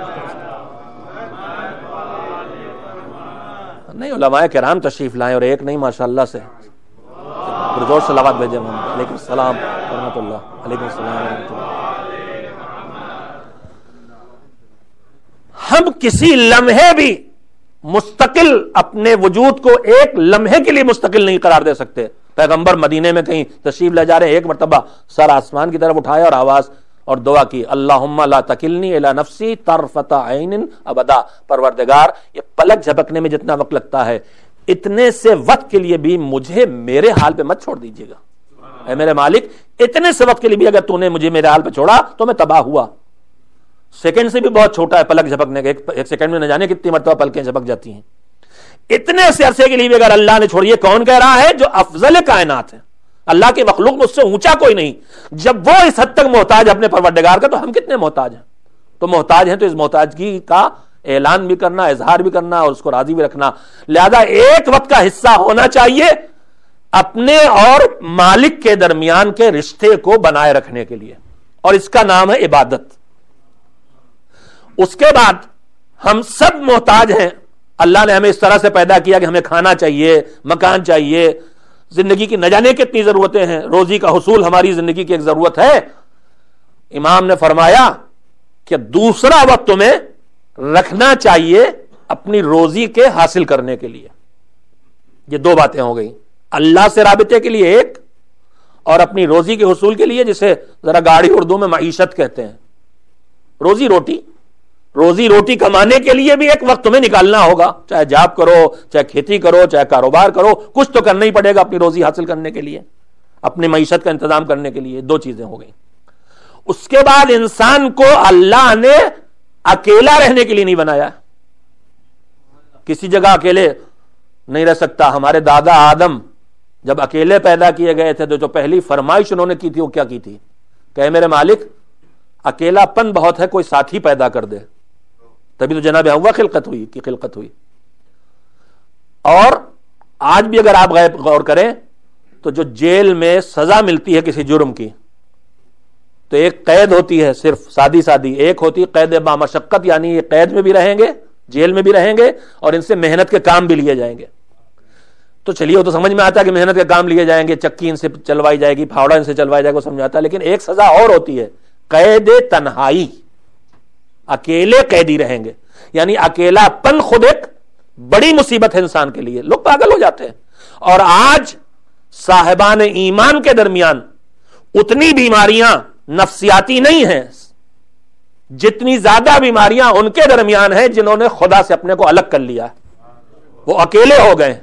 S1: نہیں علماء کرام تشریف لائیں، اور ایک نہیں ماشاءاللہ سے پرزور صلوات بھیجے محمد علیکم السلام ورحمۃ اللہ، علیکم السلام ورحمۃ اللہ۔ ہم کسی لمحے بھی مستقل اپنے وجود کو ایک لمحے کے لیے مستقل نہیں قرار دے سکتے۔ پیغمبر مدینے میں کہیں تشریف لے جا رہے ہیں، ایک مرتبہ سر آسمان کی طرف اٹھایا اور آواز اور دعا کی، اللہم لا تکلنی الی نفسی طرفۃ عین ابدا، پروردگار یہ پلک جھپکنے میں جتنا وقت لگتا ہے اتنے سے وقت کے لیے بھی مجھے میرے حال پہ مت چھوڑ دیجیے گا، اے میرے مالک اتنے سے وقت کے لیے بھی اگر تو نے مجھے میرے حال پہ چھوڑا تو میں تباہ ہوا۔ سیکنڈ سے بھی بہت چھوٹا ہے پلک جھپکنے کا، ایک سیکنڈ میں نہ جانے کتنی مرتبہ پلکیں جھپک جاتی ہیں، اتنے سے عرصے کے لیے بھی اگر اللہ نے چھوڑی، کون کہہ رہا ہے؟ جو افضل کائنات ہے، اللہ کی مخلوق میں اس سے اونچا کوئی نہیں۔ جب وہ اس حد تک محتاج اپنے پروردگار کا، تو ہم کتنے محتاج ہیں؟ تو محتاج ہیں تو اس محتاجگی کا اعلان بھی کرنا، اظہار بھی کرنا اور اس کو راضی بھی رکھنا۔ لہذا ایک وقت کا حصہ ہونا چاہیے اپنے اور مالک کے درمیان کے رشتے کو بنائے رکھنے کے لیے، اور اس کا نام ہے عبادت۔ اس کے بعد ہم سب محتاج ہیں، اللہ نے ہمیں اس طرح سے پیدا کیا کہ ہمیں کھانا چاہیے، مکان چاہیے، زندگی کی نہ جانے کتنی ضرورتیں ہیں، روزی کا حصول ہماری زندگی کی ایک ضرورت ہے۔ امام نے فرمایا کہ دوسرا وقت تمہیں رکھنا چاہیے اپنی روزی کے حاصل کرنے کے لیے۔ یہ 2 باتیں ہو گئی، اللہ سے رابطے کے لیے ایک، اور اپنی روزی کے حصول کے لیے، جسے ذرا گاڑی اردو میں معیشت کہتے ہیں، روزی روٹی کمانے کے لیے بھی ایک وقت تمہیں نکالنا ہوگا، چاہے جاب کرو، چاہے کھیتی کرو، چاہے کاروبار کرو، کچھ تو کرنا ہی پڑے گا اپنی روزی حاصل کرنے کے لیے، اپنی معیشت کا انتظام کرنے کے لیے۔ 2 چیزیں ہو گئیں۔ اس کے بعد انسان کو اللہ نے اکیلا رہنے کے لیے نہیں بنایا، کسی جگہ اکیلے نہیں رہ سکتا۔ ہمارے دادا آدم جب اکیلے پیدا کیے گئے تھے تو جو پہلی فرمائش انہوں نے کی تھی وہ کیا کی تھی؟ کہ میرے مالک اکیلا پن بہت ہے، کوئی ساتھی پیدا کر دے، تبھی تو جناب ہوا خلقت ہوئی۔ اور آج بھی اگر آپ غور کریں تو جو جیل میں سزا ملتی ہے کسی جرم کی، تو ایک قید ہوتی ہے صرف سادی، ایک ہوتی ہے قید با مشقت، یعنی یہ قید میں بھی رہیں گے، جیل میں بھی رہیں گے، اور ان سے محنت کے کام بھی لیے جائیں گے۔ تو چلیے وہ تو سمجھ میں آتا ہے کہ محنت کے کام لیے جائیں گے، چکی ان سے چلوائی جائے گی، پھاوڑا ان سے چلوایا جائے گا، وہ سمجھ آتا ہے۔ لیکن ایک سزا اور ہوتی ہے، قید تنہائی۔ اکیلے قیدی رہیں گے. یعنی اکیلا پن خود ایک بڑی مصیبت ہے انسان کے لیے, لوگ پاگل ہو جاتے ہیں. اور آج صاحبان ایمان کے درمیان اتنی بیماریاں نفسیاتی نہیں ہیں جتنی زیادہ بیماریاں ان کے درمیان ہیں جنہوں نے خدا سے اپنے کو الگ کر لیا, وہ اکیلے ہو گئے.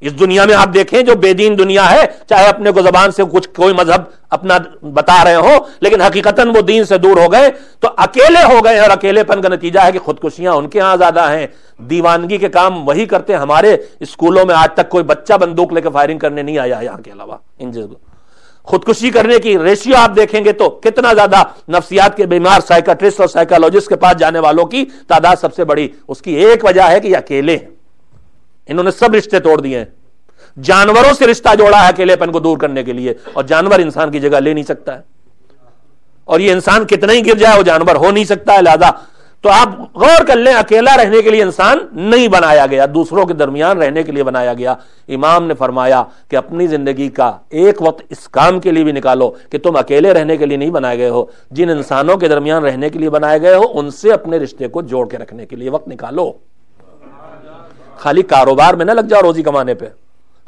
S1: اس دنیا میں آپ دیکھیں جو بے دین دنیا ہے, چاہے اپنے کو زبان سے کچھ کوئی مذہب اپنا بتا رہے ہو, لیکن حقیقتاً وہ دین سے دور ہو گئے تو اکیلے ہو گئے. اور اکیلے پن کا نتیجہ ہے کہ خودکشیاں ان کے ہاں زیادہ ہیں, دیوانگی کے کام وہی کرتے ہیں. ہمارے اسکولوں میں آج تک کوئی بچہ بندوق لے کے فائرنگ کرنے نہیں آیا یہاں کے علاوہ. خودکشی کرنے کی ریشیو آپ دیکھیں گے تو کتنا زیادہ جنسیات کے بیمار سائیکٹرسٹ اور سائیکالوجسٹ کے پاس جانے والوں کی تعداد سب سے بڑی. اس کی ایک وجہ ہے کہ یہ اکیلے ہیں, انہوں نے سب رشتے توڑ دیے ہیں. جانوروں سے رشتہ جوڑا ہے اکیلے پن کو دور کرنے کے لیے, اور جانور انسان کی جگہ لے نہیں سکتا ہے, اور یہ انسان کتنا ہی گر جائے وہ جانور ہو نہیں سکتا ہے. لہذا تو آپ غور کر لیں, اکیلا رہنے کے لیے انسان نہیں بنایا گیا, دوسروں کے درمیان رہنے کے لیے بنایا گیا. امام نے فرمایا کہ اپنی زندگی کا ایک وقت اس کام کے لیے بھی نکالو کہ تم اکیلے رہنے کے لیے نہیں بنائے گئے ہو, جن انسانوں کے درمیان رہنے کے لیے بنائے گئے ہو ان سے اپنے رشتے کو جوڑ کے رکھنے کے لیے وقت نکالو. خالی کاروبار میں نہ لگ جاؤ روزی کمانے پہ,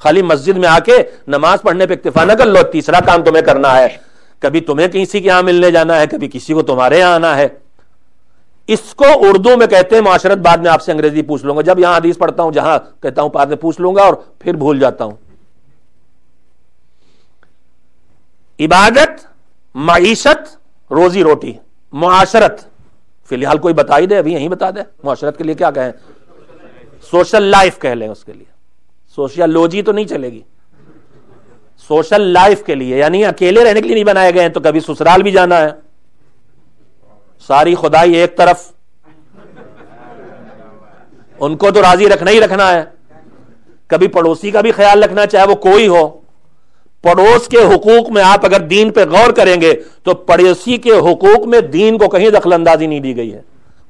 S1: خالی مسجد میں آ کے نماز پڑھنے پہ اکتفا نہ کر لو. تیسرا کام تمہیں کرنا ہے, کبھی تمہیں کسی کے یہاں ملنے جانا ہے, کبھی کسی کو تمہارے یہاں آنا ہے. اس کو اردو میں کہتے ہیں معاشرت. بعد میں آپ سے انگریزی پوچھ لوں گا, جب یہاں حدیث پڑھتا ہوں جہاں کہتا ہوں بعد میں پوچھ لوں گا اور پھر بھول جاتا ہوں. عبادت, معیشت, روزی روٹی, معاشرت. فی الحال کوئی بتا ہی دے, ابھی یہیں بتا دے معاشرت کے لیے کیا کہیں. سوشل لائف کہہ لیں اس کے لیے, سوشیالوجی تو نہیں چلے گی. سوشل لائف کے لیے یعنی اکیلے رہنے کے لیے نہیں بنائے گئے ہیں. تو کبھی سسرال بھی جانا ہے, ساری خدائی ایک طرف, ان کو تو راضی رکھنا ہی رکھنا ہے. کبھی پڑوسی کا بھی خیال رکھنا, چاہے وہ کوئی ہو. پڑوس کے حقوق میں آپ اگر دین پہ غور کریں گے تو پڑوسی کے حقوق میں دین کو کہیں دخل اندازی نہیں دی گئی ہے.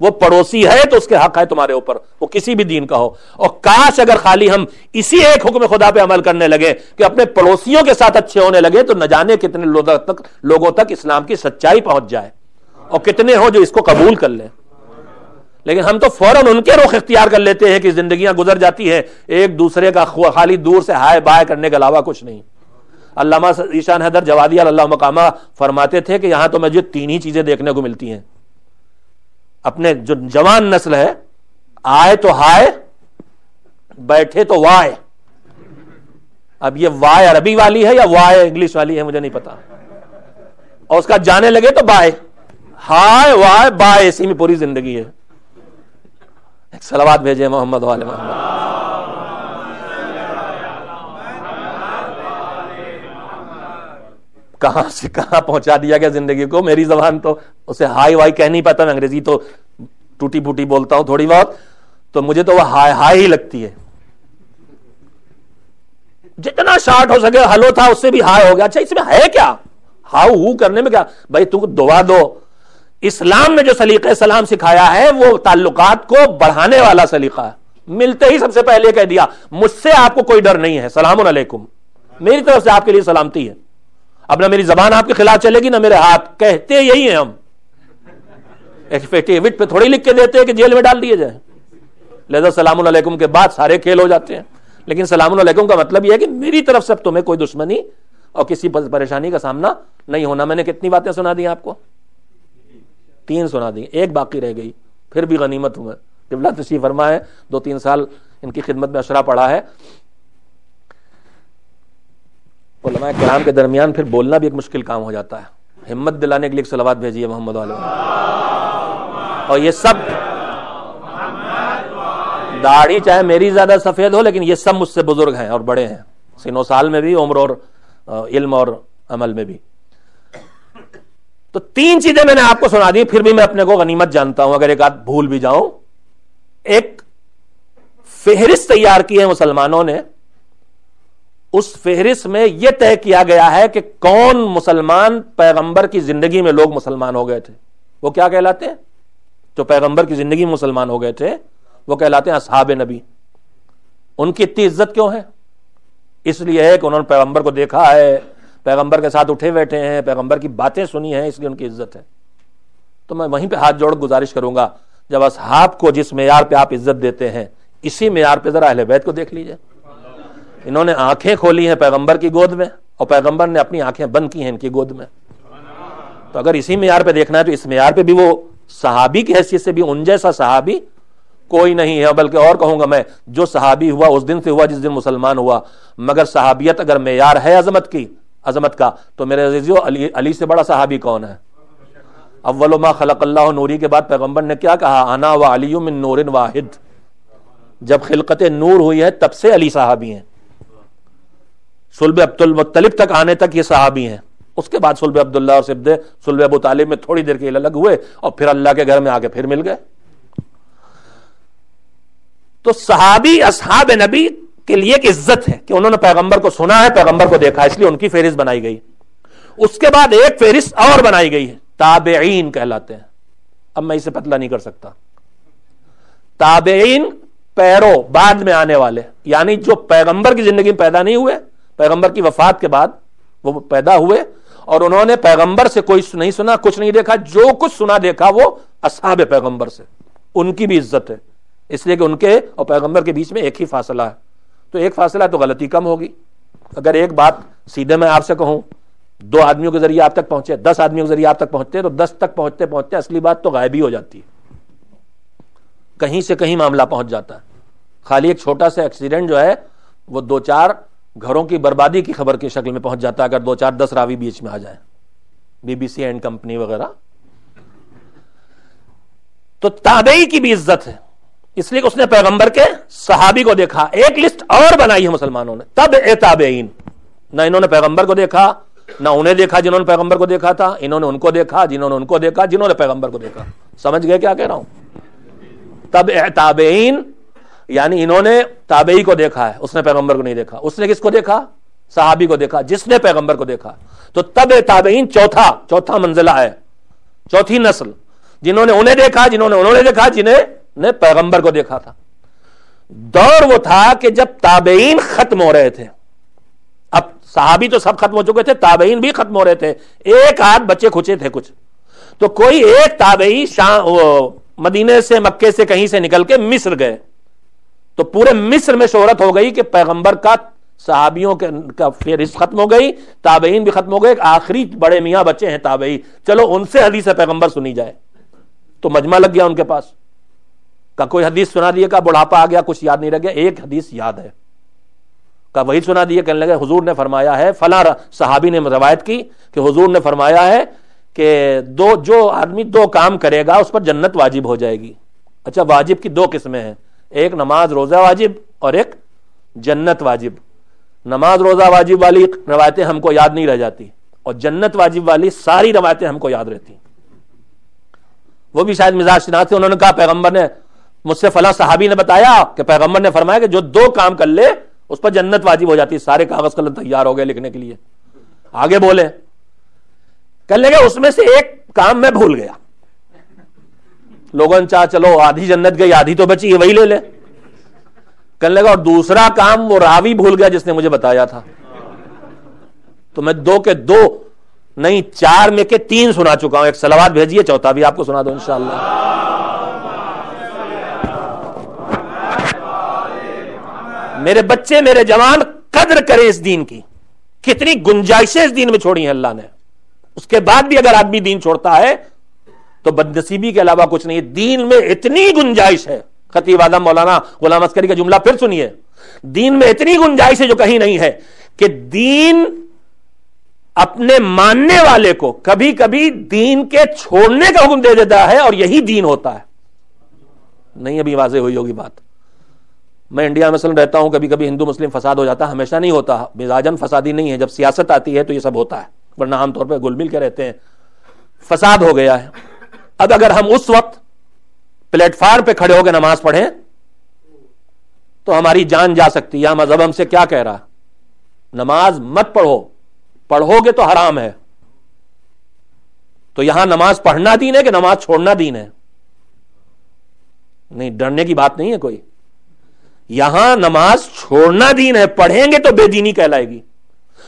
S1: وہ پڑوسی ہے تو اس کے حق ہے تمہارے اوپر, وہ کسی بھی دین کا ہو. اور کاش اگر خالی ہم اسی ایک حکم خدا پہ عمل کرنے لگے کہ اپنے پڑوسیوں کے ساتھ اچھے ہونے لگے تو نہ جانے کتنے لوگوں تک اسلام کی سچائی پہنچ جائے, اور کتنے ہو جو اس کو قبول کر لیں. لیکن ہم تو فوراً ان کے رخ اختیار کر لیتے ہیں کہ زندگیاں گزر جاتی ہیں ایک دوسرے کا خالی دور سے ہائے بائے کرنے کے علاوہ کچھ نہیں. علامہ ذیشان حیدر جوادی اللہ مقامہ فرماتے تھے کہ یہاں تو مجھے تین ہی چیزیں دیکھنے کو ملتی ہیں. اپنے جو جوان نسل ہے, آئے تو ہائے, بیٹھے تو وائے. اب یہ وائے عربی والی ہے یا وائے انگلش والی ہے مجھے نہیں پتا, اور اس کا جانے لگے تو بائے, ہائے وائے بائے, اسی میں پوری زندگی ہے. ایک صلوات بھیجے محمد والے محمد. کہاں سے کہاں پہنچا دیا گیا زندگی کو. میری زبان تو اسے ہائی وائی کہہ نہیں پاتا, میں انگریزی تو ٹوٹی پھوٹی بولتا ہوں تھوڑی بہت, تو مجھے تو وہ ہائی ہائی ہی لگتی ہے. جتنا شارٹ ہو سکے ہلو تھا اس سے بھی ہائی ہو گیا. اچھا اس میں ہے کیا, ہاؤ ہو کرنے میں کیا بھائی, تم کو دعا دو. اسلام نے جو سلیقہ سلام سکھایا ہے وہ تعلقات کو بڑھانے والا سلیقہ ہے. ملتے ہی سب سے پہلے کہہ دیا مجھ سے آپ کو کوئی ڈر نہیں ہے, سلام علیکم, میری طرف سے آپ کے لیے سلامتی ہے. اب نہ میری زبان آپ کے خلاف چلے گی نہ میرے ہاتھ, کہتے یہی ہیں ہم. ایفیڈیوٹ پہ تھوڑی لکھ کے دیتے ہیں کہ جیل میں ڈال دیے جائیں. لہذا سلام علیکم کے بعد سارے کھیل ہو جاتے ہیں. لیکن سلام علیکم کا مطلب یہ ہے کہ میری طرف سے تمہیں کوئی دشمنی اور کسی پریشانی کا سامنا نہیں ہونا. میں نے کتنی باتیں سنا دی آپ کو, 3 سنا دی, ایک باقی رہ گئی, پھر بھی غنیمت ہوں. قبلہ تشریف فرما ہے, 2-3 سال ان کی خدمت میں اشرا پڑا ہے. علماء کرام کے درمیان پھر بولنا بھی ایک مشکل کام ہو جاتا ہے. ہمت دلانے کے لیے ایک صلوات بھیجیے محمد علیہ. اور یہ سب داڑھی چاہے میری زیادہ سفید ہو لیکن یہ سب مجھ سے بزرگ ہیں اور بڑے ہیں, سن و سال میں بھی, عمر اور علم اور عمل میں بھی. تو 3 چیزیں میں نے آپ کو سنا دی, پھر بھی میں اپنے کو غنیمت جانتا ہوں اگر ایک آدھ بھول بھی جاؤں. ایک فہرست تیار کی ہے مسلمانوں نے, اس فہرست میں یہ طے کیا گیا ہے کہ کون مسلمان پیغمبر کی زندگی میں لوگ مسلمان ہو گئے تھے. وہ کیا کہلاتے ہیں؟ جو پیغمبر کی زندگی میں مسلمان ہو گئے تھے وہ کہلاتے ہیں اصحاب نبی. ان کی اتنی عزت کیوں ہے؟ اس لیے ہے کہ انہوں نے پیغمبر کو دیکھا ہے, پیغمبر کے ساتھ اٹھے بیٹھے ہیں, پیغمبر کی باتیں سنی ہیں, اس لیے ان کی عزت ہے. تو میں وہیں پہ ہاتھ جوڑ گزارش کروں گا، جب اصحاب کو جس معیار پہ آپ عزت دیتے ہیں اسی معیار پہ ذرا اہل بیت کو دیکھ لیجئے. انہوں نے آنکھیں کھولی ہیں پیغمبر کی گود میں اور پیغمبر نے اپنی آنکھیں بند کی ہیں ان کی گود میں. تو اگر اسی معیار پہ دیکھنا ہے تو اس معیار پہ بھی وہ صحابی کی حیثیت سے بھی ان جیسا صحابی کوئی نہیں ہے. بلکہ اور کہوں گا میں، جو صحابی ہوا اس دن سے ہوا جس دن مسلمان ہوا. مگر صحابیت اگر معیار ہے عظمت کا تو میرے عزیزیو علی سے بڑا صحابی کون ہے؟ اول ما خلق اللہ نوری کے بعد پیغمبر نے کیا کہا؟ انا و علی من نور واحد. جب خلقت نور ہوئی ہے تب سے علی صحابی ہیں. صلب عبد المطلب تک آنے تک یہ صحابی ہیں. اس کے بعد صلب عبداللہ اور صلب ابو طالب میں تھوڑی دیر کے لیے الگ ہوئے اور پھر اللہ کے گھر میں آ کے پھر مل گئے. تو صحابی اصحاب نبی کے لیے ایک عزت ہے کہ انہوں نے پیغمبر کو سنا ہے، پیغمبر کو دیکھا، اس لیے ان کی فہرست بنائی گئی. اس کے بعد ایک فہرست اور بنائی گئی ہے، تابعین کہلاتے ہیں. اب میں اسے پتلا نہیں کر سکتا. تابعین پیرو، بعد میں آنے والے، یعنی جو پیغمبر کی زندگی میں پیدا نہیں ہوئے، پیغمبر کی وفات کے بعد وہ پیدا ہوئے اور انہوں نے پیغمبر سے کوئی نہیں سنا، کچھ نہیں دیکھا، جو کچھ سنا دیکھا وہ اصحاب پیغمبر سے. ان کی بھی عزت ہے، اس لیے کہ ان کے اور پیغمبر کے بیچ میں ایک ہی فاصلہ ہے. تو ایک فاصلہ تو غلطی کم ہوگی. اگر ایک بات سیدھے میں آپ سے کہوں، 2 آدمیوں کے ذریعے آپ تک پہنچے، 10 آدمیوں کے ذریعے آپ تک پہنچتے تو 10 تک پہنچتے پہنچتے اصلی بات تو غائب ہی ہو جاتی ہے. کہیں سے کہیں معاملہ پہنچ جاتا ہے. خالی ایک چھوٹا سا ایکسیڈنٹ جو ہے وہ 2-4 گھروں کی بربادی کی خبر کی شکل میں پہنچ جاتا ہے اگر 2-4-10 راوی بیچ میں آ جائیں، BBC اینڈ کمپنی وغیرہ. تو تابعی کی بھی عزت ہے، اس لیے کہ اس نے پیغمبر کے صحابی کو دیکھا. ایک لسٹ اور بنائی ہے مسلمانوں نے، تابعین. نہ انہوں نے پیغمبر کو دیکھا، نہ انہیں دیکھا جنہوں نے پیغمبر کو دیکھا تھا، انہوں نے ان کو دیکھا جنہوں نے ان کو دیکھا، جنہوں نے پیغمبر کو دیکھا. سمجھ گئے کیا کہہ رہا ہوں؟ تابعین یعنی انہوں نے تابعی کو دیکھا ہے، اس نے پیغمبر کو نہیں دیکھا. اس نے کس کو دیکھا؟ صحابی کو دیکھا جس نے پیغمبر کو دیکھا. تو تابعین چوتھا منزلہ ہے، چوتھی نسل، جنہوں نے انہیں دیکھا، جنہوں نے انہوں نے دیکھا، جنہیں نے پیغمبر کو دیکھا تھا. دور وہ تھا کہ جب تابعین ختم ہو رہے تھے. اب صحابی تو سب ختم ہو چکے تھے، تابعین بھی ختم ہو رہے تھے. ایک آدھ بچے کھچے تھے کچھ. تو کوئی ایک تابعی مدینے سے مکے سے کہیں سے نکل کے مصر گئے تو پورے مصر میں شہرت ہو گئی کہ پیغمبر کا صحابیوں کا فہرست ختم ہو گئی، تابعین بھی ختم ہو گئے. آخری بڑے میاں بچے ہیں تابعی، چلو ان سے حدیث پیغمبر سنی جائے. تو مجمع لگ گیا ان کے پاس. کا کوئی حدیث سنا دیے، کا بڑھاپا آ گیا، کچھ یاد نہیں رہ گیا. ایک حدیث یاد ہے، کا وہی سنا دیے. کہنے لگے حضور نے فرمایا ہے، فلاں صحابی نے روایت کی کہ حضور نے فرمایا ہے کہ جو آدمی 2 کام کرے گا اس پر جنت واجب ہو جائے گی. اچھا، واجب کی 2 قسمیں ہیں، ایک نماز روزہ واجب اور ایک جنت واجب. نماز روزہ واجب والی روایتیں ہم کو یاد نہیں رہ جاتی اور جنت واجب والی ساری روایتیں ہم کو یاد رہتی. وہ بھی شاید مزاج شناس تھے. انہوں نے کہا پیغمبر نے مجھ سے فلاں صحابی نے بتایا کہ پیغمبر نے فرمایا کہ جو 2 کام کر لے اس پر جنت واجب ہو جاتی. سارے کاغذ قلم تیار ہو گئے لکھنے کے لیے. آگے بولے، کہنے لگے اس میں سے ایک کام میں بھول گیا. لوگوں نے چاہ چلو آدھی جنت گئی آدھی تو بچی ہے، وہی لے لے. کہنے لگا اور دوسرا کام وہ راوی بھول گیا جس نے مجھے بتایا تھا. تو میں 2 کے 2 نہیں 4 میں کے 3 سنا چکا ہوں. ایک صلوات بھیجیے، چوتھا بھی آپ کو سنا دو انشاءاللہ. میرے بچے، میرے جوان، قدر کریں اس دین کی. کتنی گنجائشیں اس دین میں چھوڑی ہیں اللہ نے. اس کے بعد بھی اگر آدمی دین چھوڑتا ہے تو بدنصیبی کے علاوہ کچھ نہیں. دین میں اتنی گنجائش ہے. خطیب اعظم مولانا غلام عسکری کا جملہ پھر سنیے. دین میں اتنی گنجائش ہے جو کہیں نہیں ہے کہ دین اپنے ماننے والے کو کبھی کبھی دین کے چھوڑنے کا حکم دے دیتا ہے اور یہی دین ہوتا ہے. نہیں ابھی واضح ہوئی ہوگی بات. میں انڈیا میں مثلا رہتا ہوں، کبھی کبھی ہندو مسلم فساد ہو جاتا ہے، ہمیشہ نہیں ہوتا. مزاجن فسادی نہیں ہے، جب سیاست آتی ہے تو یہ سب ہوتا ہے، ورنہ عام طور پہ گل مل کے رہتے ہیں. فساد ہو گیا ہے. اب اگر ہم اس وقت پلیٹ فارم پہ کھڑے ہو کے نماز پڑھیں تو ہماری جان جا سکتی ہے. مذہب ہم سے کیا کہہ رہا؟ نماز مت پڑھو، پڑھو گے تو حرام ہے. تو یہاں نماز پڑھنا دین ہے کہ نماز چھوڑنا دین ہے؟ نہیں، ڈرنے کی بات نہیں ہے کوئی. یہاں نماز چھوڑنا دین ہے، پڑھیں گے تو بے دینی کہلائے گی.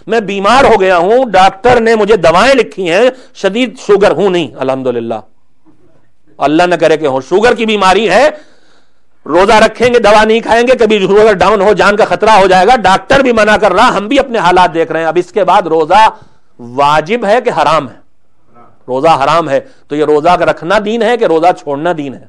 S1: میں بیمار ہو گیا ہوں، ڈاکٹر نے مجھے دوائیں لکھی ہیں، شدید شوگر ہوں نہیں الحمدللہ، اللہ نہ کرے کہ ہو، شوگر کی بیماری ہے، روزہ رکھیں گے، دوا نہیں کھائیں گے، کبھی شوگر ڈاؤن ہو، جان کا خطرہ ہو جائے گا، ڈاکٹر بھی منع کر رہا، ہم بھی اپنے حالات دیکھ رہے ہیں، اب اس کے بعد روزہ واجب ہے کہ حرام ہے؟ روزہ حرام ہے، تو یہ روزہ رکھنا دین ہے کہ روزہ چھوڑنا دین ہے؟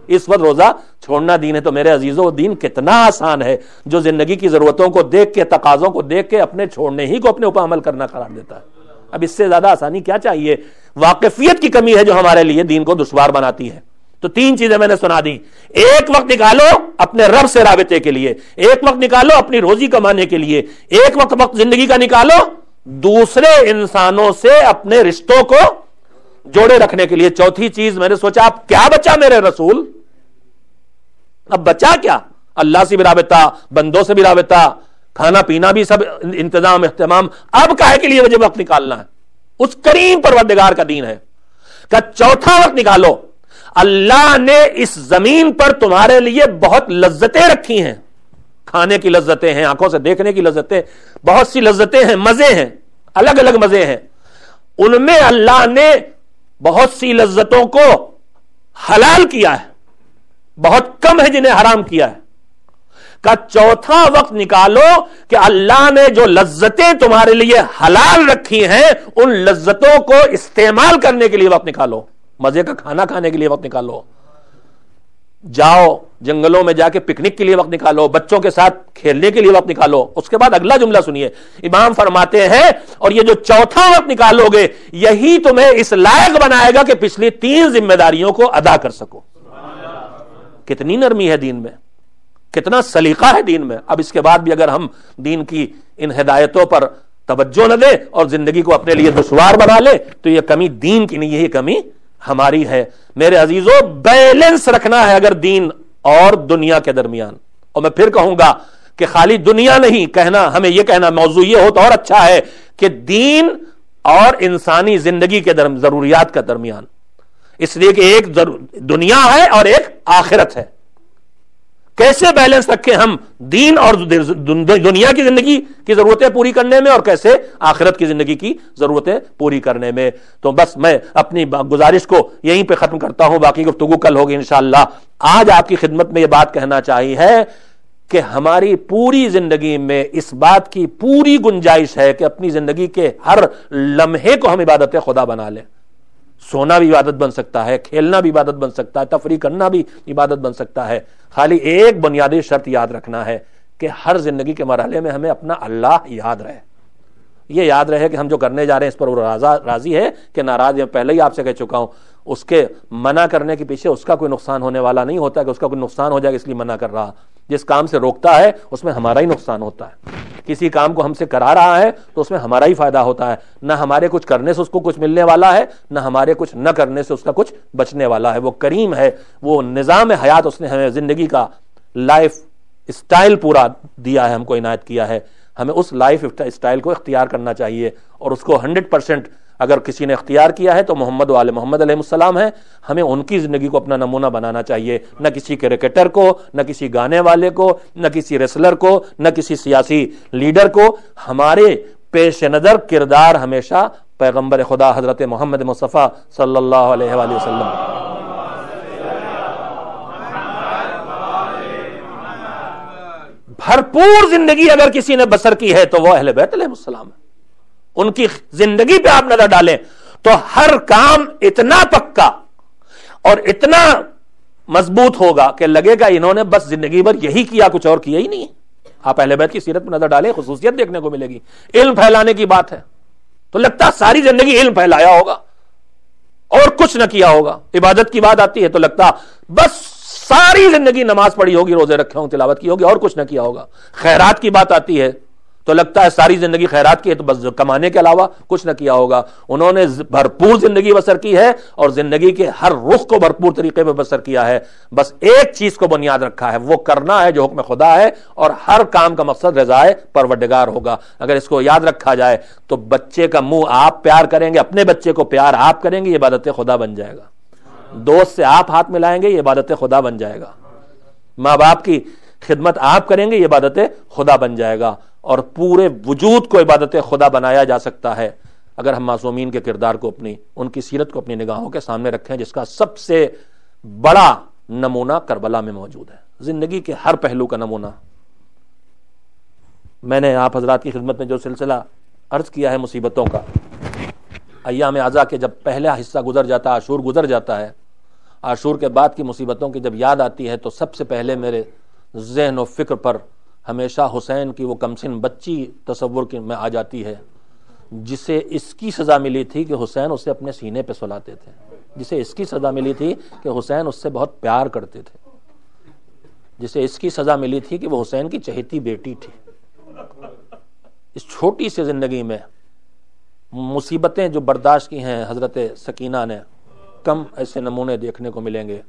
S1: اس وقت روزہ چھوڑنا دین ہے۔ تو میرے عزیزو، دین کتنا آسان ہے، جو زندگی کی ضرورتوں کو دیکھ کے، تقاضوں کو دیکھ کے اپنے چھوڑنے ہی کو اپنے اوپر عمل کرنا قرار دیتا ہے۔ اب اس سے زیادہ آسانی کیا چاہیے؟ واقفیت کی کمی ہے جو ہمارے لیے دین کو دشوار بناتی ہے۔ تو 3 چیزیں میں نے سنا دی، ایک وقت نکالو اپنے رب سے رابطے کے لیے، ایک وقت نکالو اپنی روزی کمانے کے لیے، ایک وقت زندگی کا نکالو دوسرے انسانوں سے اپنے رشتوں کو جوڑے رکھنے کے لیے۔ چوتھی چیز میں نے سوچا، اب کیا بچا میرے رسول؟ اب بچا کیا؟ اللہ سے بھی رابطہ، بندوں سے بھی رابطہ، کھانا پینا بھی سب انتظام اہتمام، اب کاہے کے لیے مجھے وقت نکالنا ہے؟ اس کریم پروردگار کا دین ہے کہ چوتھا وقت نکالو۔ اللہ نے اس زمین پر تمہارے لیے بہت لذتیں رکھی ہیں، کھانے کی لذتیں ہیں، آنکھوں سے دیکھنے کی لذتیں، بہت سی لذتیں ہیں، مزے ہیں، الگ الگ مزے ہیں، ان میں اللہ نے بہت سی لذتوں کو حلال کیا ہے، بہت کم ہے جنہیں حرام کیا ہے۔ کا چوتھا وقت نکالو کہ اللہ نے جو لذتیں تمہارے لیے حلال رکھی ہیں ان لذتوں کو استعمال کرنے کے لیے وقت نکالو، مزے کا کھانا کھانے کے لیے وقت نکالو، جاؤ جنگلوں میں جا کے پکنک کے لیے وقت نکالو، بچوں کے ساتھ کھیلنے کے لیے وقت نکالو۔ اس کے بعد اگلا جملہ سنیے، امام فرماتے ہیں اور یہ جو چوتھا وقت نکالو گے یہی تمہیں اس لائق بنائے گا کہ پچھلی 3 ذمہ داریوں کو ادا کر سکو۔ کتنی نرمی ہے دین میں، کتنا سلیقہ ہے دین میں۔ اب اس کے بعد بھی اگر ہم دین کی ان ہدایتوں پر توجہ نہ دیں اور زندگی کو اپنے لیے دشوار بنا لے تو یہ کمی دین کی نہیں، یہی کمی ہماری ہے۔ میرے عزیزو، بیلنس رکھنا ہے اگر دین اور دنیا کے درمیان۔ اور میں پھر کہوں گا کہ خالی دنیا نہیں کہنا، ہمیں یہ کہنا موضوع یہ ہو تو اور اچھا ہے کہ دین اور انسانی زندگی کے ضروریات کا درمیان، اس لیے کہ ایک دنیا ہے اور ایک آخرت ہے۔ کیسے بیلنس رکھیں ہم دین اور دنیا کی زندگی کی ضرورتیں پوری کرنے میں، اور کیسے آخرت کی زندگی کی ضرورتیں پوری کرنے میں۔ تو بس میں اپنی گزارش کو یہیں پہ ختم کرتا ہوں، باقی گفتگو کل ہوگی انشاءاللہ۔ آج آپ کی خدمت میں یہ بات کہنا چاہیے کہ ہماری پوری زندگی میں اس بات کی پوری گنجائش ہے کہ اپنی زندگی کے ہر لمحے کو ہم عبادت خدا بنا لیں۔ سونا بھی عبادت بن سکتا ہے، کھیلنا بھی عبادت بن سکتا ہے، تفریح کرنا بھی عبادت بن سکتا ہے۔ خالی ایک بنیادی شرط یاد رکھنا ہے کہ ہر زندگی کے مرحلے میں ہمیں اپنا اللہ یاد رہے، یہ یاد رہے کہ ہم جو کرنے جا رہے ہیں اس پر وہ راضی ہے کہ ناراض ہے۔ پہلے ہی آپ سے کہہ چکا ہوں، اس کے منع کرنے کے پیچھے اس کا کوئی نقصان ہونے والا نہیں ہوتا کہ اس کا کوئی نقصان ہو جائے اس لیے منع کر رہا۔ جس کام سے روکتا ہے اس میں ہمارا ہی نقصان ہوتا ہے، کسی کام کو ہم سے کرا رہا ہے تو اس میں ہمارا ہی فائدہ ہوتا ہے، نہ ہمارے کچھ کرنے سے اس کو کچھ ملنے والا ہے، نہ ہمارے کچھ نہ کرنے سے اس کا کچھ بچنے والا ہے۔ وہ کریم ہے، وہ نظام حیات اس نے ہمیں زندگی کا لائف اسٹائل پورا دیا ہے، ہم کو عنایت کیا ہے۔ ہمیں اس لائف اسٹائل کو اختیار کرنا چاہیے اور اس کو 100% اگر کسی نے اختیار کیا ہے تو محمد و آل محمد علیہ السلام ہے۔ ہمیں ان کی زندگی کو اپنا نمونہ بنانا چاہیے، نہ کسی کرکٹر کو، نہ کسی گانے والے کو، نہ کسی ریسلر کو، نہ کسی سیاسی لیڈر کو۔ ہمارے پیش نظر کردار ہمیشہ پیغمبر خدا حضرت محمد مصطفیٰ صلی اللہ علیہ وآلہ وسلم۔ بھرپور زندگی اگر کسی نے بسر کی ہے تو وہ اہل بیت علیہ السلام ہے۔ ان کی زندگی پہ آپ نظر ڈالیں تو ہر کام اتنا پکا اور اتنا مضبوط ہوگا کہ لگے گا انہوں نے بس زندگی بھر یہی کیا، کچھ اور کیا ہی نہیں۔ آپ اہل بیت کی سیرت پہ نظر ڈالیں، خصوصیت دیکھنے کو ملے گی۔ علم پھیلانے کی بات ہے تو لگتا ساری زندگی علم پھیلایا ہوگا اور کچھ نہ کیا ہوگا۔ عبادت کی بات آتی ہے تو لگتا بس ساری زندگی نماز پڑھی ہوگی، روزے رکھے ہوں، تلاوت کی ہوگی اور کچھ نہ کیا ہوگا۔ خیرات کی بات آتی ہے تو لگتا ہے ساری زندگی خیرات کی ہے تو بس کمانے کے علاوہ کچھ نہ کیا ہوگا۔ انہوں نے بھرپور زندگی بسر کی ہے اور زندگی کے ہر رخ کو بھرپور طریقے پہ بسر کیا ہے۔ بس ایک چیز کو بنیاد رکھا ہے، وہ کرنا ہے جو حکم خدا ہے، اور ہر کام کا مقصد رضائے پروردگار ہوگا۔ اگر اس کو یاد رکھا جائے تو بچے کا منہ آپ پیار کریں گے، اپنے بچے کو پیار آپ کریں گے، یہ عبادت خدا بن جائے گا۔ دوست سے آپ ہاتھ ملائیں گے، یہ عبادت خدا بن جائے گا۔ ماں باپ کی خدمت آپ کریں گے، یہ عبادت خدا بن جائے گا۔ اور پورے وجود کو عبادت خدا بنایا جا سکتا ہے اگر ہم معصومین کے کردار کو ان کی سیرت کو اپنی نگاہوں کے سامنے رکھیں، جس کا سب سے بڑا نمونہ کربلا میں موجود ہے، زندگی کے ہر پہلو کا نمونہ۔ میں نے آپ حضرات کی خدمت میں جو سلسلہ عرض کیا ہے مصیبتوں کا، ایام عزا کے جب پہلا حصہ گزر جاتا ہے، عاشور گزر جاتا ہے، عاشور کے بعد کی مصیبتوں کی جب یاد آتی ہے تو سب سے پہلے میرے ذہن و فکر پر ہمیشہ حسین کی وہ کمسن بچی تصور میں آ جاتی ہے، جسے اس کی سزا ملی تھی کہ حسین اسے اپنے سینے پہ سلاتے تھے، جسے اس کی سزا ملی تھی کہ حسین اس سے بہت پیار کرتے تھے، جسے اس کی سزا ملی تھی کہ وہ حسین کی چہیتی بیٹی تھی۔ اس چھوٹی سی زندگی میں مصیبتیں جو برداشت کی ہیں حضرت سکینہ نے، کم ایسے نمونے دیکھنے کو ملیں گے۔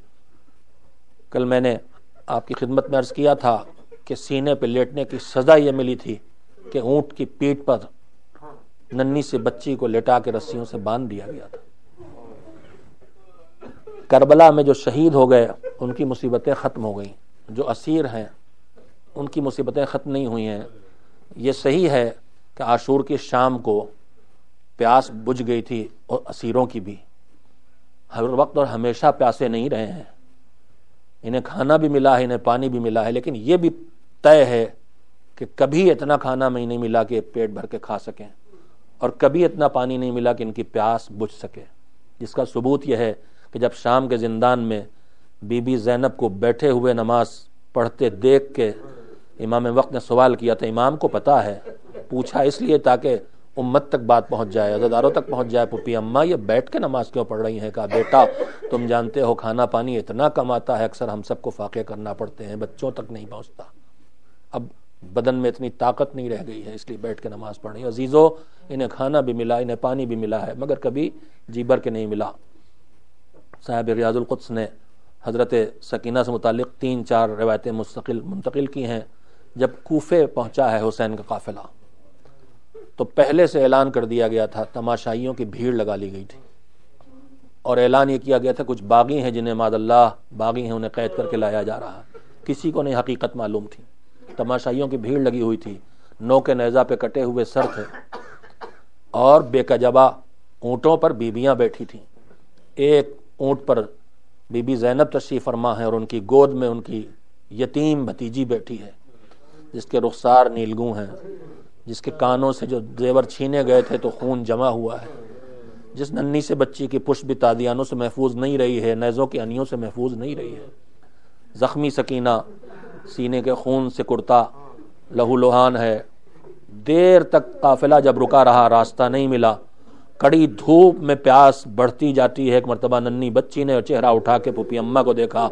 S1: کل میں نے آپ کی خدمت میں عرض کیا تھا کہ سینے پہ لیٹنے کی سزا یہ ملی تھی کہ اونٹ کی پیٹھ پر ننھی سے بچی کو لٹا کے رسیوں سے باندھ دیا گیا تھا۔ کربلا میں جو شہید ہو گئے ان کی مصیبتیں ختم ہو گئیں، جو اسیر ہیں ان کی مصیبتیں ختم نہیں ہوئی ہیں۔ یہ صحیح ہے کہ عاشور کی شام کو پیاس بجھ گئی تھی، اور اسیروں کی بھی ہر وقت اور ہمیشہ پیاسے نہیں رہے ہیں، انہیں کھانا بھی ملا ہے، انہیں پانی بھی ملا ہے، لیکن یہ بھی طے ہے کہ کبھی اتنا کھانا میں نہیں ملا کہ پیٹ بھر کے کھا سکیں، اور کبھی اتنا پانی نہیں ملا کہ ان کی پیاس بجھ سکے، جس کا ثبوت یہ ہے کہ جب شام کے زندان میں بی بی زینب کو بیٹھے ہوئے نماز پڑھتے دیکھ کے امام وقت نے سوال کیا تھا، امام کو پتا ہے، پوچھا اس لیے تاکہ امت تک بات پہنچ جائے، عزاداروں تک پہنچ جائے، پھپھی اماں یہ بیٹھ کے نماز کیوں پڑھ رہی ہیں؟ کہا بیٹا تم جانتے ہو کھانا پانی اتنا کم آتا ہے، اکثر ہم سب کو فاقے کرنا پڑتے ہیں، بچوں تک نہیں پہنچتا، اب بدن میں اتنی طاقت نہیں رہ گئی ہے، اس لیے بیٹھ کے نماز پڑھ رہی ہے۔ عزیزو انہیں کھانا بھی ملا، انہیں پانی بھی ملا ہے، مگر کبھی جی بھر کے نہیں ملا۔ صاحب ریاض القدس نے حضرت سکینہ سے متعلق 3-4 روایتیں منتقل کی ہیں۔ جب کوفے پہنچا ہے حسین کا قافلہ تو پہلے سے اعلان کر دیا گیا تھا، تماشائیوں کی بھیڑ لگا لی گئی تھی، اور اعلان یہ کیا گیا تھا کچھ باغی ہیں جنہیں معاذ اللہ باغی ہیں، انہیں قید کر کے لایا جا رہا ہے، کسی کو نہیں حقیقت معلوم تھی، تماشائیوں کی بھیڑ لگی ہوئی تھی، نو کے نیزہ پہ کٹے ہوئے سر تھے، اور بے کجبہ اونٹوں پر بیبیاں بیٹھی تھیں۔ ایک اونٹ پر بی بی زینب تشریف فرما ہے، اور ان کی گود میں ان کی یتیم بھتیجی بیٹھی ہے، جس کے رخسار نیلگوں ہیں، جس کے کانوں سے جو زیور چھینے گئے تھے تو خون جمع ہوا ہے، جس ننھی سے بچی کی پشت بھی تادیانوں سے محفوظ نہیں رہی ہے، نیزوں کی انیوں سے محفوظ نہیں رہی ہے۔ زخمی سکینہ سینے کے خون سے کرتا لہو لہان ہے۔ دیر تک قافلہ جب رکا رہا، راستہ نہیں ملا، کڑی دھوپ میں پیاس بڑھتی جاتی ہے۔ ایک مرتبہ ننھی بچی نے چہرہ اٹھا کے پھوپھی اماں کو دیکھا،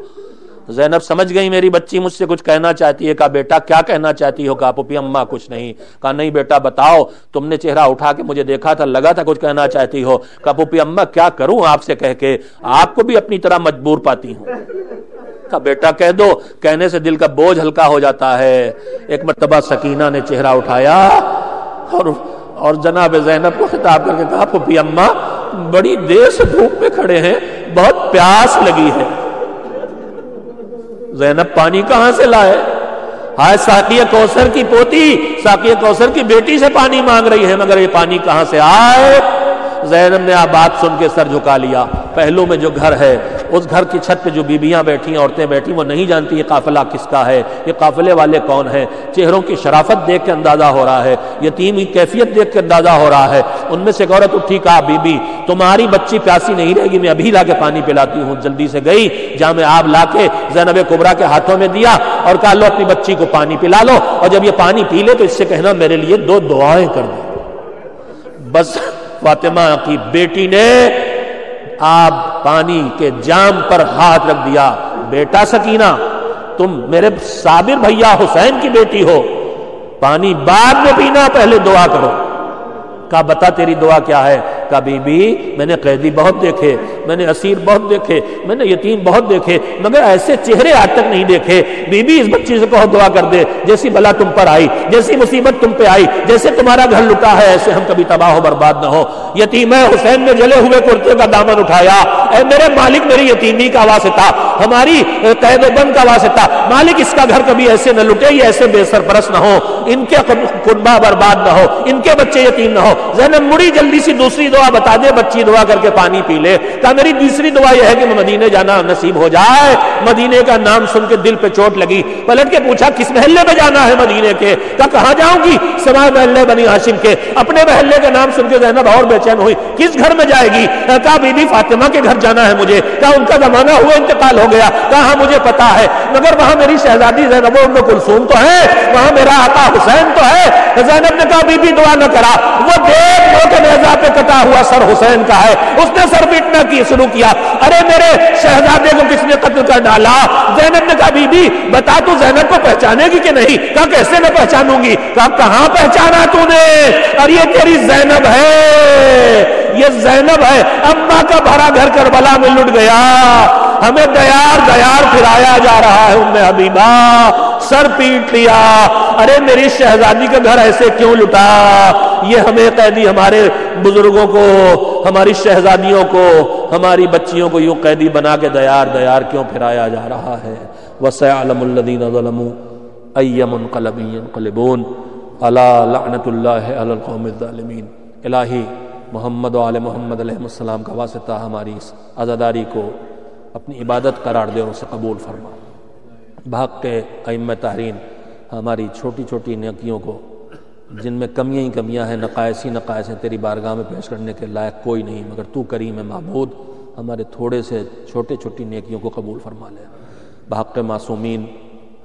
S1: زینب سمجھ گئی میری بچی مجھ سے کچھ کہنا چاہتی ہے۔ کہا بیٹا کیا کہنا چاہتی ہو؟ کہا پھوپھی اماں کچھ نہیں۔ کہا نہیں بیٹا بتاؤ، تم نے چہرہ اٹھا کے مجھے دیکھا تھا، لگا تھا کچھ کہنا چاہتی ہو۔ کہا پھوپھی اماں کیا کروں آپ سے کہہ کے، آپ کو بھی اپنی طرح مجبور پاتی ہوں۔ کہا بیٹا کہہ دو، کہنے سے دل کا بوجھ ہلکا ہو جاتا ہے۔ ایک مرتبہ سکینہ نے چہرہ اٹھایا اور جناب زینب کو خطاب کر کے کہا پھوپھی اماں بڑی دیر سے دھوپ میں کھڑے ہیں، بہت پیاس لگی ہے۔ زینب پانی کہاں سے لائے؟ ہائے ساقی کوثر کی پوتی، ساقی کوثر کی بیٹی سے پانی مانگ رہی ہے، مگر یہ پانی کہاں سے آئے؟ زینب نے بات سن کے سر جھکا لیا۔ پہلو میں جو گھر ہے، اس گھر کی چھت پہ جو بیبیاں بیٹھی ہیں، عورتیں بیٹھی، وہ نہیں جانتی یہ قافلہ کس کا ہے، یہ قافلے والے کون ہیں۔ چہروں کی شرافت دیکھ کے اندازہ ہو رہا ہے، یتیم کی کیفیت دیکھ کے اندازہ ہو رہا ہے۔ ان میں سے ایک عورت اٹھی، کہا بی بی تمہاری بچی پیاسی نہیں رہے گی، میں ابھی لا کے پانی پلاتی ہوں۔ جلدی سے گئی، جام آب لا کے زینب کبریٰ کے ہاتھوں میں دیا اور کہا لو اپنی بچی کو پانی پلا لو، اور جب یہ پانی پی لے تو اس سے کہنا میرے لیے 2 دعائیں کر دے۔ بس فاطمہ کی بیٹی نے آب پانی کے جام پر ہاتھ رکھ دیا۔ بیٹا سکینہ تم میرے صابر بھیا حسین کی بیٹی ہو، پانی بعد میں پینا، پہلے دعا کرو۔ کہا بتا تیری دعا کیا ہے؟ کہا بی بی میں نے قیدی بہت دیکھے، میں نے اسیر بہت دیکھے، میں نے یتیم بہت دیکھے، مگر ایسے چہرے آج تک نہیں دیکھے۔ بی بی اس بچی سے کہو دعا کر دے، جیسی بلا تم پر آئی، جیسی مصیبت تم پہ آئی، جیسے تمہارا گھر لٹا ہے، ایسے ہم کبھی تباہ و برباد نہ ہو۔ یتیم حسین نے جلے ہوئے کرتے کا دامن اٹھایا، اے میرے مالک میری یتیمی کا واسطہ، ہماری قید و بند کا واسطہ، مالک اس کا گھر کبھی ایسے نہ لٹے، یہ ایسے بے سرپرست نہ ہو، ان کے کنبہ برباد نہ ہو، ان کے بچے یتیم نہ ہو۔ زینب مڑی جلدی سی دوسری دعا بتا دے، بچی دعا کر کے پانی پی لے۔ کہا میری دوسری دعا یہ ہے کہ مدینے جانا نصیب ہو جائے۔ مدینے کا نام سن کے دل پہ چوٹ لگی، پلٹ کے پوچھا کس محلے میں جانا ہے مدینے کے؟ کہا کہاں جاؤں گی؟ سوائے محلے بنی ہاشم کے۔ اپنے محلے کا نام سن کے زینب اور بے چین ہوئی، کس گھر میں جائے گی؟ کہا بی بی فاطمہ کے گھر جانا ہے مجھے۔ کہا ان کا زمانہ ہوا انتقال ہو گیا؟ کہا ہاں مجھے پتا ہے، مگر وہاں میری شہزادی زینب و ام کلثوم تو ہے، وہاں میرا آقا حسین تو ہے۔ زینب نے کہا بی بی دعا نہ کرا، وہ دیکھ لو کہ نیزہ پہ کٹا ہوا سر حسین کا ہے۔ اس نے سر پیٹنا کی شروع کیا، ارے میرے شہزادے کو کس نے قتل کر ڈالا؟ زینب نے کہا بی بی بتا تو زینب کو پہچانے گی کہ نہیں؟ کہا کیسے نہ پہچانوں گی؟ کہا کہاں پہچانا تو نے؟ اور یہ تیری زینب ہے، یہ زینب ہے۔ اماں کا بھرا گھر کربلا میں لٹ گیا، ہمیں دیار دیار پھرایا جا رہا ہے۔ ام حبیبہ سر پیٹ لیا، ارے میری شہزادی کا گھر ایسے کیوں لٹا؟ یہ ہمیں قیدی، ہمارے بزرگوں کو، ہماری شہزادیوں کو، ہماری بچیوں کو یوں قیدی بنا کے دیار دیار کیوں پھرایا جا رہا ہے؟ وَسَيَعْلَمُ الَّذِينَ ظَلَمُوا أَيَّ مُنقَلَبٍ يَنقَلِبُونَ أَلَا لَعْنَةُ اللَّهِ عَلَى الْقَوْمِ الظَّالِمِينَ۔ الہی محمد و آل محمد علیہ السلام کا واسطہ ہماری اس عزاداری کو اپنی عبادت قرار دے اور اسے قبول فرما۔ بحق کے ائمہ طاہرین ہماری چھوٹی چھوٹی نیکیوں کو، جن میں کمیاں ہی کمیاں ہیں، نقائص ہی نقائص ہیں، تیری بارگاہ میں پیش کرنے کے لائق کوئی نہیں، مگر تو کریم معبود ہمارے تھوڑے سے چھوٹے چھوٹی نیکیوں کو قبول فرما لے۔ بحق معصومین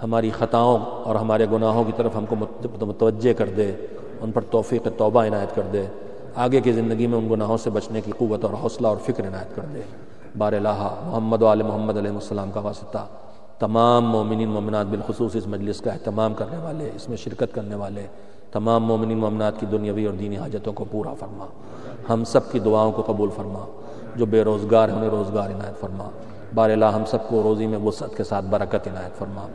S1: ہماری خطاؤں اور ہمارے گناہوں کی طرف ہم کو متوجہ کر دے، ان پر توفیق توبہ عنایت کر دے، آگے کی زندگی میں ان گناہوں سے بچنے کی قوت اور حوصلہ اور فکر عنایت کر دے۔ بار الہ محمد و آل محمد علیہ السلام کا واسطہ تمام مومنین مومنات بالخصوص اس مجلس کا اہتمام کرنے والے، اس میں شرکت کرنے والے تمام مومنین مومنات کی دنیاوی اور دینی حاجتوں کو پورا فرما۔ ہم سب کی دعاؤں کو قبول فرما، جو بے روزگار ہیں انہیں روزگار عنایت فرما۔ بار الہ ہم سب کو روزی میں وسعت کے ساتھ برکت عنایت فرما۔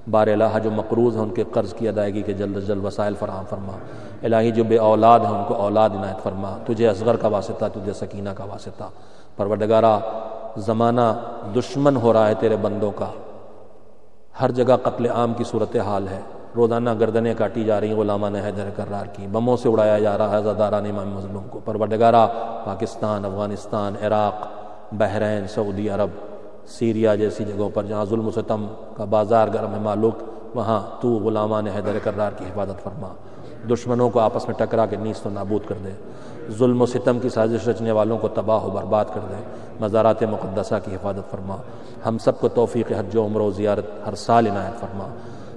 S1: بار الہ جو مقروض ہیں ان کے قرض کی ادائیگی کے جلد از جلد وسائل فراہم فرما۔ الہی جو بے اولاد ہیں ان کو اولاد عنایت فرما، تجھے اصغر کا واسطہ، تجھے سکینہ کا واسطہ۔ پروردگارہ زمانہ دشمن ہو رہا ہے تیرے بندوں کا، ہر جگہ قتل عام کی صورتحال ہے، روزانہ گردنیں کاٹی جا رہی ہیں غلامان حیدر کرار کی، بموں سے اڑایا جا رہا ہے عزاداران امام مظلوم کو۔ پروردگارہ پاکستان، افغانستان، عراق، بحرین، سعودی عرب، سیریا جیسی جگہوں پر جہاں ظلم و ستم کا بازار گرم ہے معلوم، وہاں تو غلامان حیدر کرار کی حفاظت فرما۔ دشمنوں کو آپس میں ٹکرا کے نیست و نابود کر دے، ظلم و ستم کی سازش رچنے والوں کو تباہ و برباد کر دے، مزارات مقدسہ کی حفاظت فرما۔ ہم سب کو توفیق حج و عمرہ و زیارت ہر سال عنایت فرما۔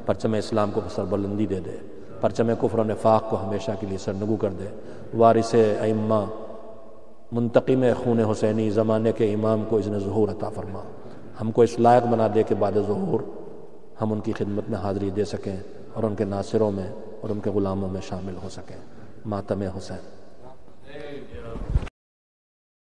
S1: پرچم اسلام کو سربلندی دے دے، پرچم کفر و نفاق کو ہمیشہ کے لیے سرنگو کر دے۔ وارث ائمہ، منتقم خون حسینی زمانے کے امام کو اذن ظہور عطا فرما۔ ہم کو اس لائق بنا دے کہ بعد ظہور ہم ان کی خدمت میں حاضری دے سکیں اور ان کے ناصروں میں اور ان کے غلاموں میں شامل ہو سکیں۔ ماتم حسین۔